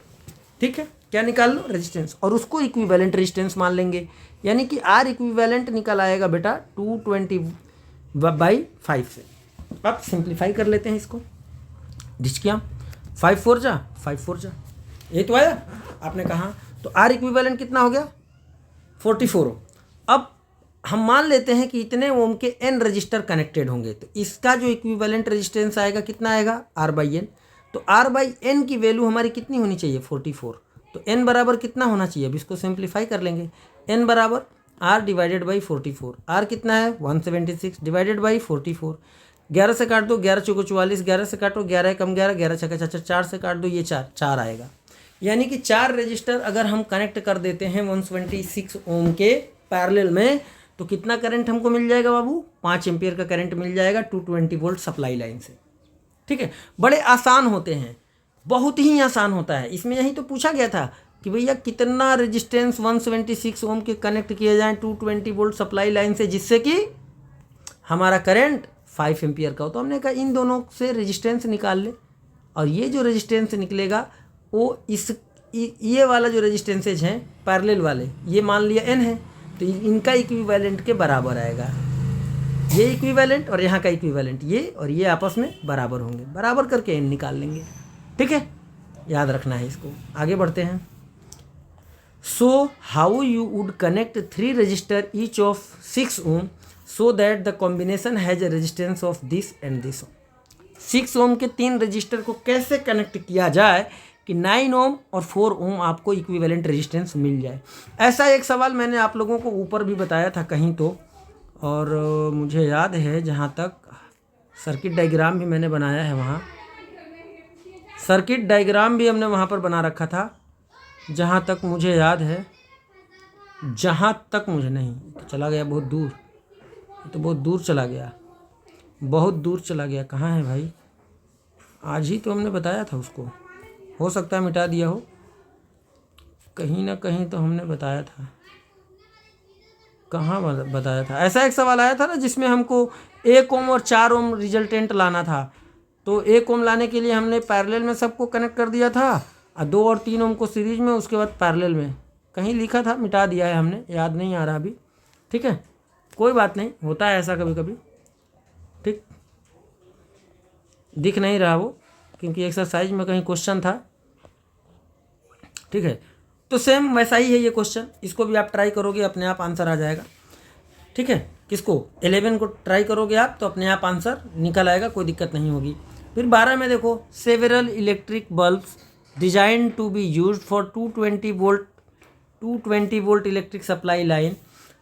ठीक है, क्या निकाल लो, रेजिस्टेंस, और उसको इक्विवेलेंट रेजिस्टेंस मान लेंगे, यानी कि आर इक्विवेलेंट निकल आएगा बेटा 220/5 से। अब सिंप्लीफाई कर लेते हैं इसको, डिच किया 5 4 जा 5 4 जा, ये तो आया आपने कहा। तो आर इक्विवेलेंट कितना हो गया 44 ओम। अब हम मान लेते हैं कि इतने ओम के एन रजिस्टर कनेक्टेड होंगे, तो इसका जो इक्विवेलेंट रेजिस्टेंस आएगा कितना आएगा, R/N। तो R/N की वैल्यू हमारी कितनी होनी चाहिए 44, तो N बराबर कितना होना चाहिए, अब इसको सिंप्लीफाई कर लेंगे। N बराबर R डिवाइडेड बाई 44, R कितना है 176 डिवाइडेड बाई 44, 11 से काट दो, 11 चौको 44, 11 से काटो, 11 कम 11, 11 छक्का 4, 4 से काट दो, ये 4 आएगा। यानी कि 4 रजिस्टर अगर हम कनेक्ट कर देते हैं 176 ओम के पैरेलल में, तो कितना करंट हमको मिल जाएगा बाबू, 5 एम्पियर का करंट मिल जाएगा 220 वोल्ट सप्लाई लाइन से। ठीक है, बड़े आसान होते हैं, बहुत ही आसान होता है। इसमें यही तो पूछा गया था कि भैया कितना रेजिस्टेंस 176 ओम के कनेक्ट किए जाएं 220 वोल्ट सप्लाई लाइन से, जिससे कि हमारा करंट 5 एम्पियर का हो। तो हमने कहा इन दोनों से रेजिस्टेंस निकाल ले, और ये जो रेजिस्टेंस निकलेगा वो ये वाला जो रेजिस्टेंसेज हैं पैरेलल वाले, ये मान लिया n है, तो इनका इक्विवेलेंट के बराबर आएगा। ये इक्विवेलेंट और यहाँ का इक्विवेलेंट, ये और ये आपस में बराबर होंगे, बराबर करके n निकाल लेंगे। ठीक है, याद रखना है इसको। आगे बढ़ते हैं। So how you would connect 3 resistor each of 6 ohm so that the combination has a resistance of this and this. 6 ohm के 3 रजिस्टर को कैसे कनेक्ट किया जाए कि 9 ओम और 4 ओम आपको इक्विवेलेंट रेजिस्टेंस मिल जाए। ऐसा एक सवाल मैंने आप लोगों को ऊपर भी बताया था कहीं तो, और मुझे याद है जहाँ तक सर्किट डायग्राम भी मैंने बनाया है, वहाँ सर्किट डायग्राम भी हमने वहाँ पर बना रखा था, जहाँ तक मुझे याद है, जहाँ तक मुझे नहीं, तो चला गया बहुत दूर, तो बहुत दूर चला गया, बहुत दूर चला गया। कहाँ है भाई, आज ही तो हमने बताया था उसको, हो सकता है मिटा दिया हो, कहीं ना कहीं तो हमने बताया था। कहाँ बताया था, ऐसा एक सवाल आया था ना जिसमें हमको 1 ओम और 4 ओम रिजल्टेंट लाना था। तो 1 ओम लाने के लिए हमने पैरेलल में सबको कनेक्ट कर दिया था, और 2 और 3 ओम को सीरीज में, उसके बाद पैरेलल में। कहीं लिखा था, मिटा दिया है हमने, याद नहीं आ रहा अभी। ठीक है, कोई बात नहीं, होता है ऐसा कभी कभी। ठीक, दिख नहीं रहा वो, क्योंकि एक्सरसाइज में कहीं क्वेश्चन था। ठीक है, तो सेम वैसा ही है ये क्वेश्चन, इसको भी आप ट्राई करोगे अपने आप आंसर आ जाएगा। ठीक है, किसको 11 को ट्राई करोगे आप तो अपने आप आंसर निकल आएगा, कोई दिक्कत नहीं होगी। फिर 12 में देखो, several electric bulbs design to be used for 220 volt electric supply line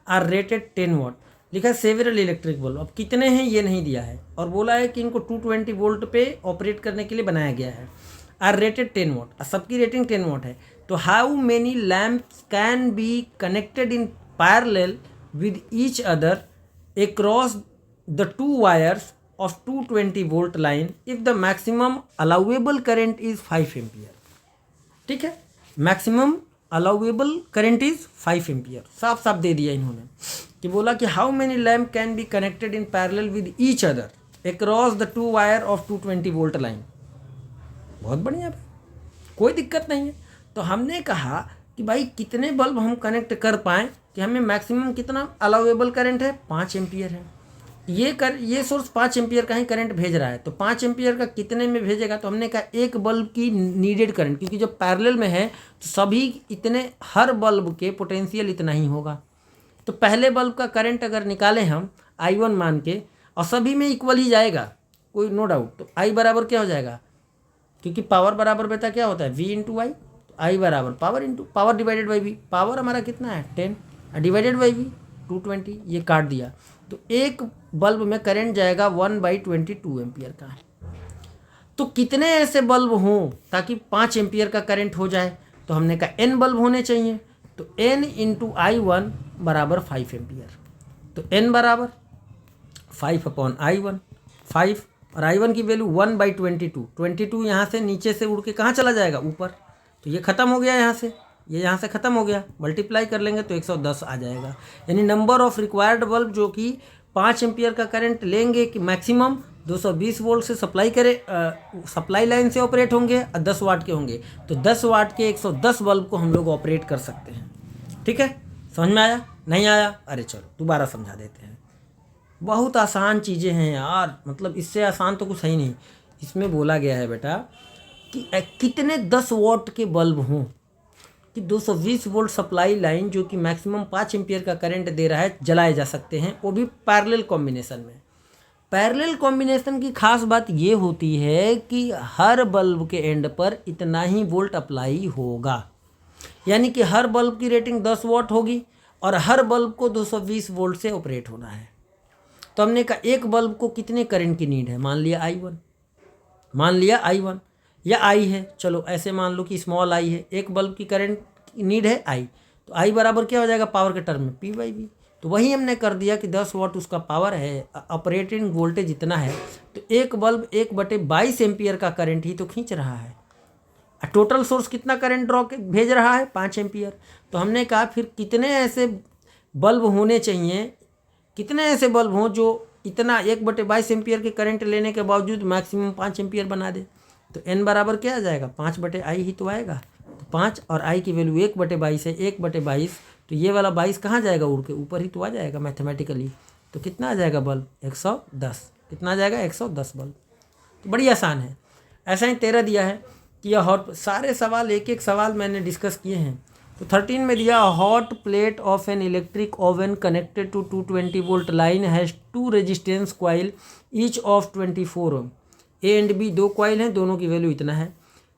are rated 10 watt. लिखा है सेवरल इलेक्ट्रिक बल्ब, अब कितने हैं ये नहीं दिया है, और बोला है कि इनको 220 वोल्ट पे ऑपरेट करने के लिए बनाया गया है। आर रेटेड 10 वाट, सबकी रेटिंग 10 वाट है। तो how many lamps can be connected in parallel with each other across the 2 wires of 220 volt line if the maximum allowable current is 5 ampere। ठीक है, maximum allowable current is 5 ampere, साफ साफ दे दिया इन्होंने कि बोला कि how many lamp can be connected in parallel with each other across the 2 wire of 220 volt line. बहुत बढ़िया भाई, कोई दिक्कत नहीं है। तो हमने कहा कि भाई कितने बल्ब हम कनेक्ट कर पाएँ कि हमें मैक्सिमम कितना अलाउेबल करंट है, 5 एम्पियर है। ये सोर्स 5 एम्पियर का ही करंट भेज रहा है, तो 5 एम्पियर का कितने में भेजेगा, तो हमने कहा एक बल्ब की नीडेड करंट, क्योंकि जब पैरेलल में है तो सभी इतने, हर बल्ब के पोटेंशियल इतना ही होगा। तो पहले बल्ब का करंट अगर निकालें हम I1 मान के, और सभी में इक्वल ही जाएगा, कोई नो डाउट, तो I बराबर क्या हो जाएगा, क्योंकि पावर बराबर बेटा क्या होता है V × I, तो आई बराबर power into power divided by V, power हमारा कितना है 10 डिवाइडेड बाई वी 220, ये काट दिया तो एक बल्ब में करंट जाएगा 1/22 एम्पियर का। तो कितने ऐसे बल्ब हों ताकि 5 एम्पियर का करंट हो जाए, तो हमने कहा n बल्ब होने चाहिए, तो n इंटू I1 बराबर 5 एम्पियर, तो n बराबर 5/I1, 5 और I1 की वैल्यू 1/22, 22 यहाँ से नीचे से उड़ के कहाँ चला जाएगा ऊपर, तो ये ख़त्म हो गया यहाँ से, ये यहाँ से ख़त्म हो गया, मल्टीप्लाई कर लेंगे तो 110 आ जाएगा। यानी नंबर ऑफ रिक्वायर्ड बल्ब जो कि 5 एम्पियर का करंट लेंगे कि मैक्सिमम 220 वोल्ट से सप्लाई सप्लाई लाइन से ऑपरेट होंगे और 10 वाट के होंगे, तो 10 वाट के 110 बल्ब को हम लोग ऑपरेट कर सकते हैं। ठीक है, समझ में आया? नहीं आया? अरे चलो दोबारा समझा देते हैं। बहुत आसान चीज़ें हैं यार, मतलब इससे आसान तो कुछ है ही नहीं। इसमें बोला गया है बेटा कि कितने 10 वाट के बल्ब हों कि 220 वोल्ट सप्लाई लाइन जो कि मैक्सिमम 5 एम्पियर का करंट दे रहा है जलाए जा सकते हैं, वो भी पैरेलल कॉम्बिनेशन में। पैरेलल कॉम्बिनेशन की खास बात ये होती है कि हर बल्ब के एंड पर इतना ही वोल्ट अप्लाई होगा, यानी कि हर बल्ब की रेटिंग 10 वाट होगी और हर बल्ब को 220 वोल्ट से ऑपरेट होना है। तो हमने कहा एक बल्ब को कितने करंट की नीड है, मान लिया I1 या I है, चलो ऐसे मान लो कि स्मॉल I है, एक बल्ब की करंट नीड है I, तो I बराबर क्या हो जाएगा पावर के टर्म में P/V। तो वही हमने कर दिया कि 10 वाट उसका पावर है, ऑपरेटिंग वोल्टेज इतना है, तो एक बल्ब 1/22 एम्पियर का करंट ही तो खींच रहा है। टोटल सोर्स कितना करंट ड्रॉ भेज रहा है 5 एम्पियर। तो हमने कहा फिर कितने ऐसे बल्ब होने चाहिए, कितने ऐसे बल्ब हों जो इतना 1/22 एम्पियर के करंट लेने के बावजूद मैक्सिमम 5 एम्पियर बना दे। तो n बराबर क्या आ जाएगा 5/I ही तो आएगा, तो 5 और I की वैल्यू 1/22 है, 1/22 तो ये वाला 22 कहाँ जाएगा उड़ के ऊपर ही तो आ जाएगा मैथमेटिकली। तो कितना आ जाएगा बल्ब 110, कितना आ जाएगा 110 बल्ब। तो बड़ी आसान है। ऐसा ही 13 दिया है कि यह हॉट, सारे सवाल एक एक सवाल मैंने डिस्कस किए हैं। तो 13 में दिया hot plate of an electric oven connected to 220 volt line has 2 resistance coil each of 24 ohm. A and B 2 coil हैं, दोनों की वैल्यू इतना है।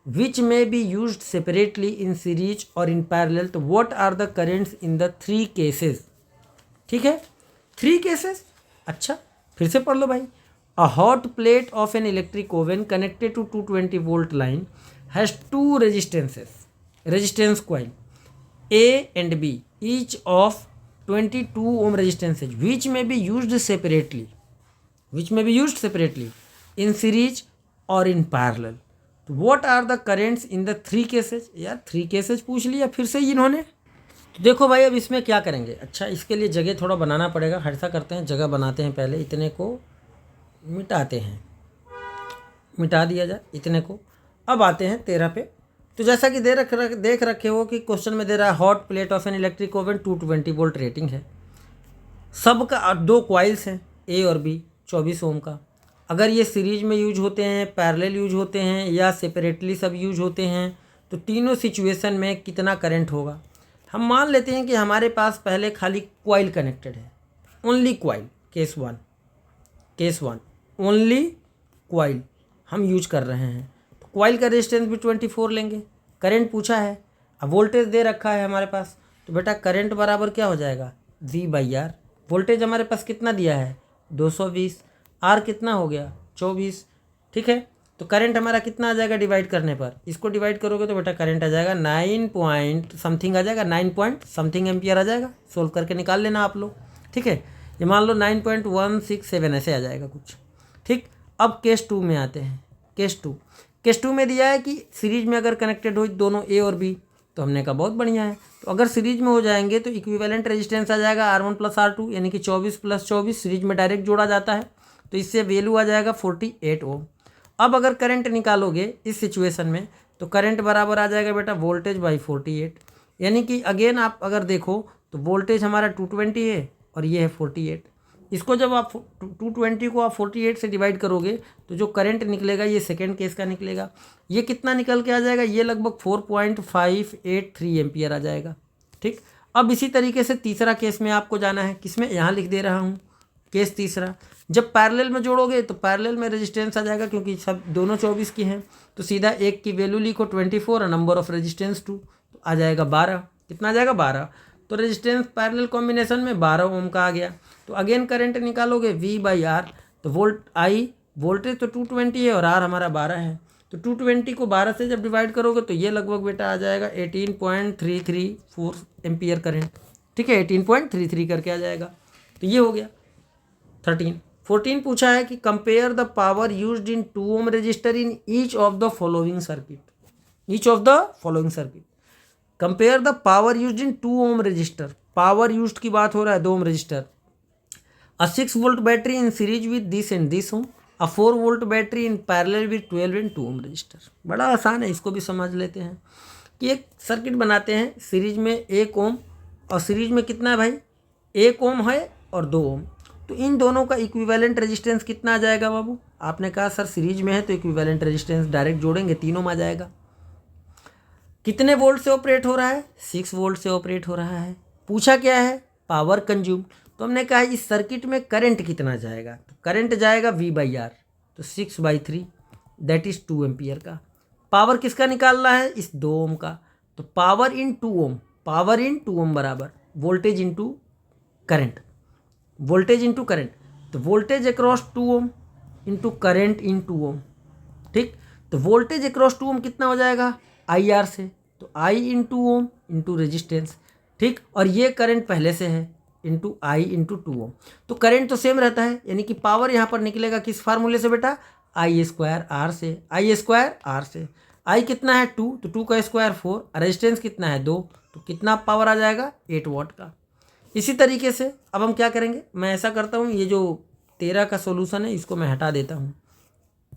Which may be used separately in series or in parallel, तो what are the currents in the 3 cases. ठीक है, 3 cases. अच्छा फिर से पढ़ लो भाई। A hot plate of an electric oven connected to 220 volt line has 2 resistance coil A and B each of 22 ohm resistances which may be used separately in series or in parallel. तो what are the currents in the 3 cases? यार 3 cases पूछ लिया फिर से इन्होंने। तो देखो भाई अब इसमें क्या करेंगे। अच्छा इसके लिए जगह थोड़ा बनाना पड़ेगा, ऐसा करते हैं जगह बनाते हैं, पहले इतने को मिटाते हैं, मिटा दिया जाए इतने को। अब आते हैं 13 पे। तो जैसा कि देख रखे हो कि क्वेश्चन में दे रहा है hot plate of an electric oven 220 volt rating है, सबका 2 कॉइल्स हैं ए और बी 24 ओम का। अगर ये सीरीज में यूज होते हैं, पैरेलल यूज होते हैं या सेपरेटली सब यूज होते हैं, तो तीनों सिचुएशन में कितना करंट होगा। हम मान लेते हैं कि हमारे पास पहले खाली कॉइल कनेक्टेड है, only coil, case one only coil हम यूज कर रहे हैं। कॉइल का रेजिस्टेंस भी 24 लेंगे। करंट पूछा है, अब वोल्टेज दे रखा है हमारे पास, तो बेटा करंट बराबर क्या हो जाएगा V/R। वोल्टेज हमारे पास कितना दिया है 220, R कितना हो गया 24। ठीक है, तो करंट हमारा कितना आ जाएगा डिवाइड करने पर, इसको डिवाइड करोगे तो बेटा करंट आ जाएगा 9 पॉइंट समथिंग आ जाएगा, 9 पॉइंट समथिंग एम्पियर आ जाएगा। सोल्व करके निकाल लेना आप लोग। ठीक है, ये मान लो 9.167 ऐसे आ जाएगा कुछ। ठीक, अब केस 2 में आते हैं। केस 2 में दिया है कि सीरीज में अगर कनेक्टेड हो दोनों ए और बी, तो हमने कहा बहुत बढ़िया है। तो अगर सीरीज में हो जाएंगे तो इक्विवेलेंट रेजिस्टेंस आ जाएगा R1 + R2, यानी कि 24 + 24 सीरीज में डायरेक्ट जोड़ा जाता है, तो इससे वैल्यू आ जाएगा 48 ओम। अब अगर करंट निकालोगे इस सिचुएशन में, तो करंट बराबर आ जाएगा बेटा वोल्टेज बाई 48, यानी कि अगेन आप अगर देखो तो वोल्टेज हमारा 220 है और ये है 48। इसको जब आप 220 को आप 48 से डिवाइड करोगे तो जो करंट निकलेगा ये सेकेंड केस का निकलेगा। ये कितना निकल के आ जाएगा, ये लगभग 4.583 एम्पियर आ जाएगा। ठीक, अब इसी तरीके से तीसरा केस में आपको जाना है, किसमें यहाँ लिख दे रहा हूँ, केस तीसरा, जब पैरेलल में जोड़ोगे तो पैरेलल में रेजिस्टेंस आ जाएगा, क्योंकि सब दोनों 24 की हैं, तो सीधा एक की वैल्यू लिखो 24 और नंबर ऑफ रेजिस्टेंस 2, तो आ जाएगा 12। कितना आ जाएगा 12। तो रेजिस्टेंस पैरेलल कॉम्बिनेशन में 12 ओम का आ गया। तो अगेन करंट निकालोगे V/R, तो वोल्टेज तो 220 है और R हमारा 12 है, तो 220 को 12 से जब डिवाइड करोगे तो ये लगभग बेटा आ जाएगा 18.334 एम्पियर करंट। ठीक है, 18.33 करके आ जाएगा। तो ये हो गया 13। 14 पूछा है कि compare the power used in 2 ohm resistor in each of the following circuit. Each of the following circuit, compare the power used in 2 ohm resistor. Power used की बात हो रहा है 2 ohm resistor. A 6 volt battery in series with this and this ohm, a 4 volt battery in parallel with 12 and 2 ohm resistor. बड़ा आसान है, इसको भी समझ लेते हैं कि एक सर्किट बनाते हैं सीरीज में 1 ओम, और सीरीज में कितना है भाई 1 ओम है और 2 ओम, तो इन दोनों का इक्विवेलेंट रेजिस्टेंस कितना आ जाएगा बाबू। आपने कहा सर सीरीज में है तो इक्विवेलेंट रेजिस्टेंस डायरेक्ट जोड़ेंगे 3 ओम आ जाएगा। कितने वोल्ट से ऑपरेट हो रहा है, 6 वोल्ट से ऑपरेट हो रहा है। पूछा क्या है, पावर कंज्यूम, तो हमने कहा इस सर्किट में करंट कितना जाएगा, तो करंट जाएगा V/R, तो 6/3 दैट इज 2 एम्पियर का। पावर किसका निकालना है, इस 2 ओम का, तो power in 2 Om, power in 2 ohm बराबर voltage into current, voltage into current, तो voltage across 2 ohm into current in 2 ohm. ठीक, तो वोल्टेज अक्रॉस 2 ओम कितना हो जाएगा IR से, तो I into ohm into resistance. ठीक, और ये करंट पहले से है इंटू I इंटू 2 ओम, तो करंट तो सेम रहता है, यानी कि पावर यहाँ पर निकलेगा किस फार्मूले से बेटा, I² R से, I² R से। I कितना है 2, तो 2 का स्क्वायर 4, रेजिस्टेंस कितना है 2, तो कितना पावर आ जाएगा 8 वाट का। इसी तरीके से अब हम क्या करेंगे, मैं ऐसा करता हूँ, ये जो 13 का सोल्यूशन है इसको मैं हटा देता हूँ।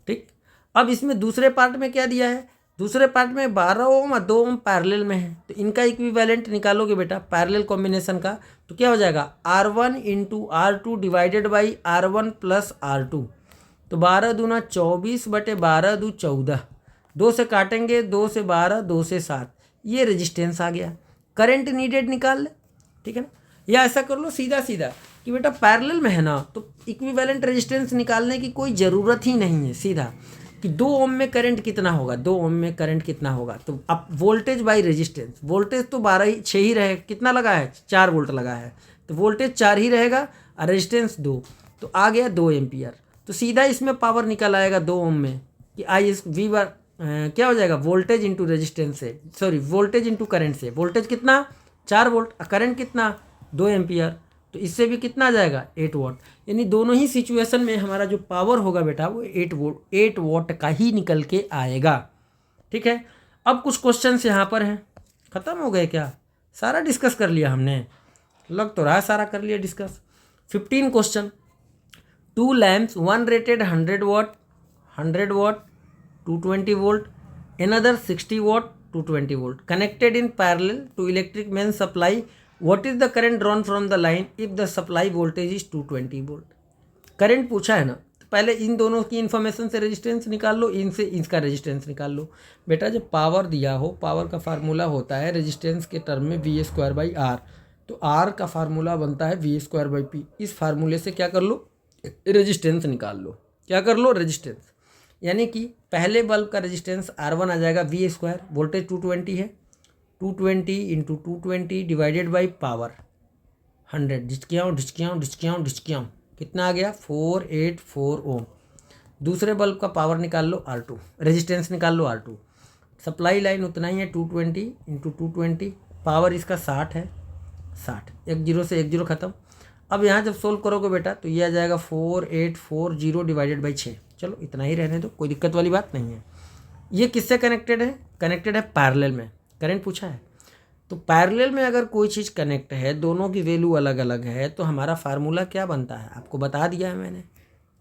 ठीक, अब इसमें दूसरे पार्ट में क्या दिया है, दूसरे पार्ट में 12 ओम और 2 ओम पैरेलल में है, तो इनका इक्विवेलेंट निकालोगे बेटा पैरेलल कॉम्बिनेशन का, तो क्या हो जाएगा R1 into R2 divided by R1 plus R2, तो 12 दूना 24/12 दू 14, 2 से काटेंगे 2 से 12, 2 से 7, ये रेजिस्टेंस आ गया। करंट नीडेड निकाल ले, ठीक है ना, या ऐसा कर लो सीधा सीधा कि बेटा पैरेलल में है ना, तो इक्विवेलेंट रेजिस्टेंस निकालने की कोई ज़रूरत ही नहीं है, सीधा कि 2 ओम में करंट कितना होगा, 2 ओम में करंट कितना होगा, तो अब वोल्टेज बाई रेजिस्टेंस, वोल्टेज तो 6 ही रहेगा, कितना लगा है 4 वोल्ट लगा है, तो वोल्टेज 4 ही रहेगा और रेजिस्टेंस 2, तो आ गया 2 एम्पियर। तो सीधा इसमें पावर निकल आएगा 2 ओम में कि क्या हो जाएगा वोल्टेज इंटू रेजिस्टेंस से, सॉरी वोल्टेज इंटू करंट से, वोल्टेज कितना 4 वोल्ट, करंट कितना 2 एम्पियर, तो इससे भी कितना आ जाएगा 8 वाट। यानी दोनों ही सिचुएशन में हमारा जो पावर होगा बेटा वो 8 वाट का ही निकल के आएगा। ठीक है, अब कुछ क्वेश्चंस यहाँ पर हैं, ख़त्म हो गए क्या, सारा डिस्कस कर लिया हमने, लग तो रहा सारा कर लिया discuss. 15 question, 2 lamps, one rated 100 watt 220 volt, another 60 watt 220 volt connected in parallel to electric main supply. What is the current drawn from the line if the supply voltage is 220 volt? Current पूछा है ना, तो पहले इन दोनों की information से resistance निकाल लो, इनसे इसका रेजिस्टेंस निकाल लो। बेटा जब पावर दिया हो, पावर का फार्मूला होता है रेजिस्टेंस के टर्म में V²/R, तो R का फार्मूला बनता है V²/P। इस फार्मूले से क्या कर लो, रेजिस्टेंस निकाल लो। क्या कर लो, रेजिस्टेंस, यानी कि पहले बल्ब का रेजिस्टेंस R1 आ जाएगा V², वोल्टेज 220 है, 220 इंटू 220 डिवाइडेड बाई पावर 100, ढिचकियाँ कितना आ गया 484 ओम। दूसरे बल्ब का पावर निकाल लो R2, रेजिस्टेंस निकाल लो R2, सप्लाई लाइन उतना ही है 220 इंटू 220, पावर इसका 60 है, 60, 1 0 से 1 0 ख़त्म। अब यहाँ जब सोल्व करोगे बेटा तो ये आ जाएगा 4840 डिवाइडेड बाई 6, चलो इतना ही रहने दो, कोई दिक्कत वाली बात नहीं है। ये किससे कनेक्टेड है, कनेक्टेड है पैरेलल में, करंट पूछा है, तो पैरेलल में अगर कोई चीज़ कनेक्ट है, दोनों की वैल्यू अलग अलग है, तो हमारा फार्मूला क्या बनता है, आपको बता दिया है मैंने,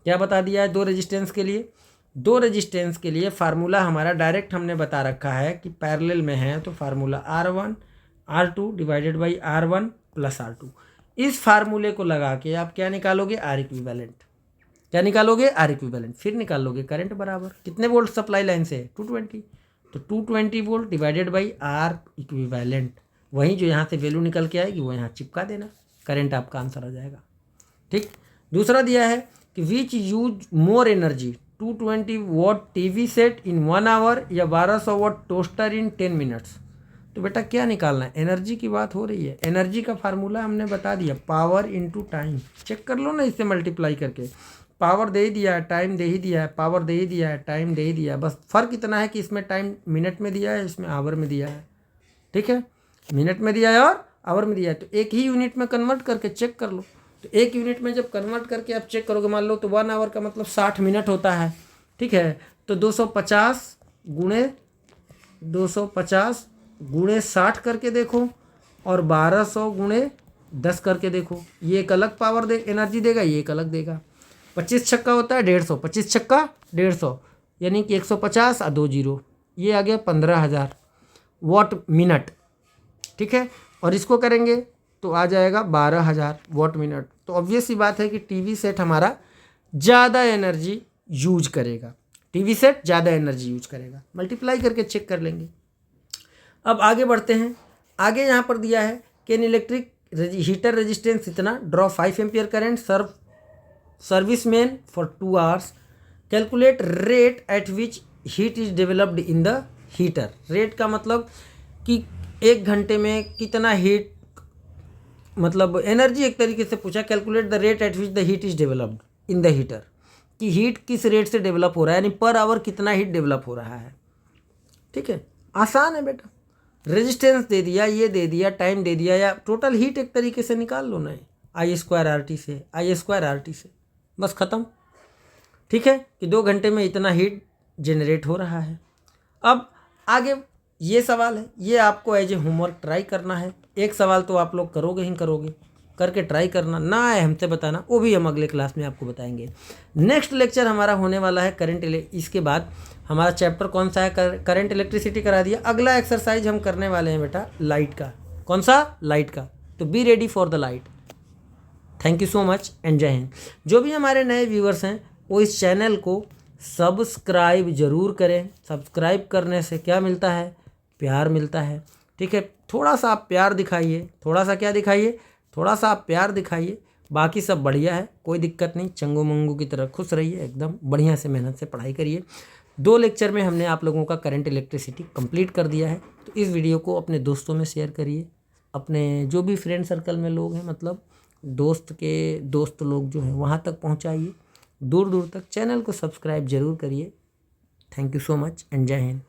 क्या बता दिया है, 2 रेजिस्टेंस के लिए, 2 रेजिस्टेंस के लिए फार्मूला हमारा डायरेक्ट हमने बता रखा है कि पैरेलल में है तो formula R1 R2 divided by R1 plus R2। इस फार्मूले को लगा के आप क्या निकालोगे, R इक्विवेलेंट, क्या निकालोगे, R इक्विवेलेंट, फिर निकालोगे करंट बराबर कितने वोल्ट सप्लाई लाइन से 220, तो 220 volt divided by R equivalent, वहीं जो यहाँ से वैल्यू निकल के आएगी वो यहाँ चिपका देना, करंट आपका आंसर आ जाएगा। ठीक, दूसरा दिया है कि which use more energy, 220 watt TV set in 1 hour या 1200 वॉट टोस्टर इन 10 मिनट्स। तो बेटा क्या निकालना है, एनर्जी की बात हो रही है। एनर्जी का फार्मूला हमने बता दिया, पावर इनटू टाइम। चेक कर लो ना इससे मल्टीप्लाई करके, पावर दे ही दिया है, टाइम दे ही दिया है, पावर दे ही दिया है, टाइम दे ही दिया है। बस फ़र्क इतना है कि इसमें टाइम मिनट में दिया है, इसमें आवर में दिया है। ठीक है, मिनट में दिया है और आवर में दिया है। तो एक ही यूनिट में कन्वर्ट करके चेक कर लो। तो एक यूनिट में जब कन्वर्ट करके आप चेक करोगे, मान लो तो 1 आवर का मतलब 60 मिनट होता है। ठीक है, तो 250 गुणे 60 करके देखो और 1200 गुणे 10 करके देखो। ये एक अलग पावर दे एनर्जी देगा, ये एक अलग देगा। 25 छक्का होता है 150, 25 छक्का 150, यानी कि 150 और 2 जीरो, ये आ गया 15,000 वॉट मिनट। ठीक है, और इसको करेंगे तो आ जाएगा 12,000 वॉट मिनट। तो ऑब्वियस सी बात है कि टीवी सेट हमारा ज़्यादा एनर्जी यूज करेगा, टीवी सेट ज़्यादा एनर्जी यूज करेगा। मल्टीप्लाई करके चेक कर लेंगे। अब आगे बढ़ते हैं। आगे यहाँ पर दिया है कि एन इलेक्ट्रिक हीटर रेजिस्टेंस इतना, draw 5 ampere current, serviceman for 2 hours, calculate rate at which heat is developed in the heater. Rate का मतलब कि 1 घंटे में कितना हीट, मतलब एनर्जी एक तरीके से पूछा। Calculate the rate at which the heat is developed in the heater, कि हीट किस रेट से डेवलप हो रहा है, यानी पर आवर कितना हीट डेवलप हो रहा है। ठीक है, आसान है बेटा। रेजिस्टेंस दे दिया, ये दे दिया, टाइम दे दिया, या टोटल हीट एक तरीके से निकाल लो ना, I² RT से, बस ख़त्म। ठीक है, कि 2 घंटे में इतना हीट जनरेट हो रहा है। अब आगे ये सवाल है, ये आपको एज ए होमवर्क ट्राई करना है। एक सवाल तो आप लोग करोगे ही करोगे, करके ट्राई करना, ना आए हमसे बताना, वो भी हम अगले क्लास में आपको बताएंगे। नेक्स्ट लेक्चर हमारा होने वाला है करंट। इसके बाद हमारा चैप्टर कौन सा है, करंट इलेक्ट्रिसिटी करा दिया। अगला एक्सरसाइज हम करने वाले हैं बेटा लाइट का। कौन सा, लाइट का। तो be ready for the light. Thank you so much and जय हिंद। जो भी हमारे नए व्यूअर्स हैं वो इस चैनल को सब्सक्राइब जरूर करें। सब्सक्राइब करने से क्या मिलता है, प्यार मिलता है। ठीक है, थोड़ा सा आप प्यार दिखाइए, थोड़ा सा क्या दिखाइए, थोड़ा सा आप प्यार दिखाइए, बाकी सब बढ़िया है, कोई दिक्कत नहीं। चंगू मंगू की तरह खुश रहिए, एकदम बढ़िया से मेहनत से पढ़ाई करिए। 2 लेक्चर में हमने आप लोगों का करंट इलेक्ट्रिसिटी कंप्लीट कर दिया है। तो इस वीडियो को अपने दोस्तों में शेयर करिए, अपने जो भी फ्रेंड सर्कल में लोग हैं, मतलब दोस्त के दोस्त लोग जो हैं वहाँ तक पहुँचाइए, दूर दूर तक। चैनल को सब्सक्राइब जरूर करिए। Thank you so much and जय हिंद।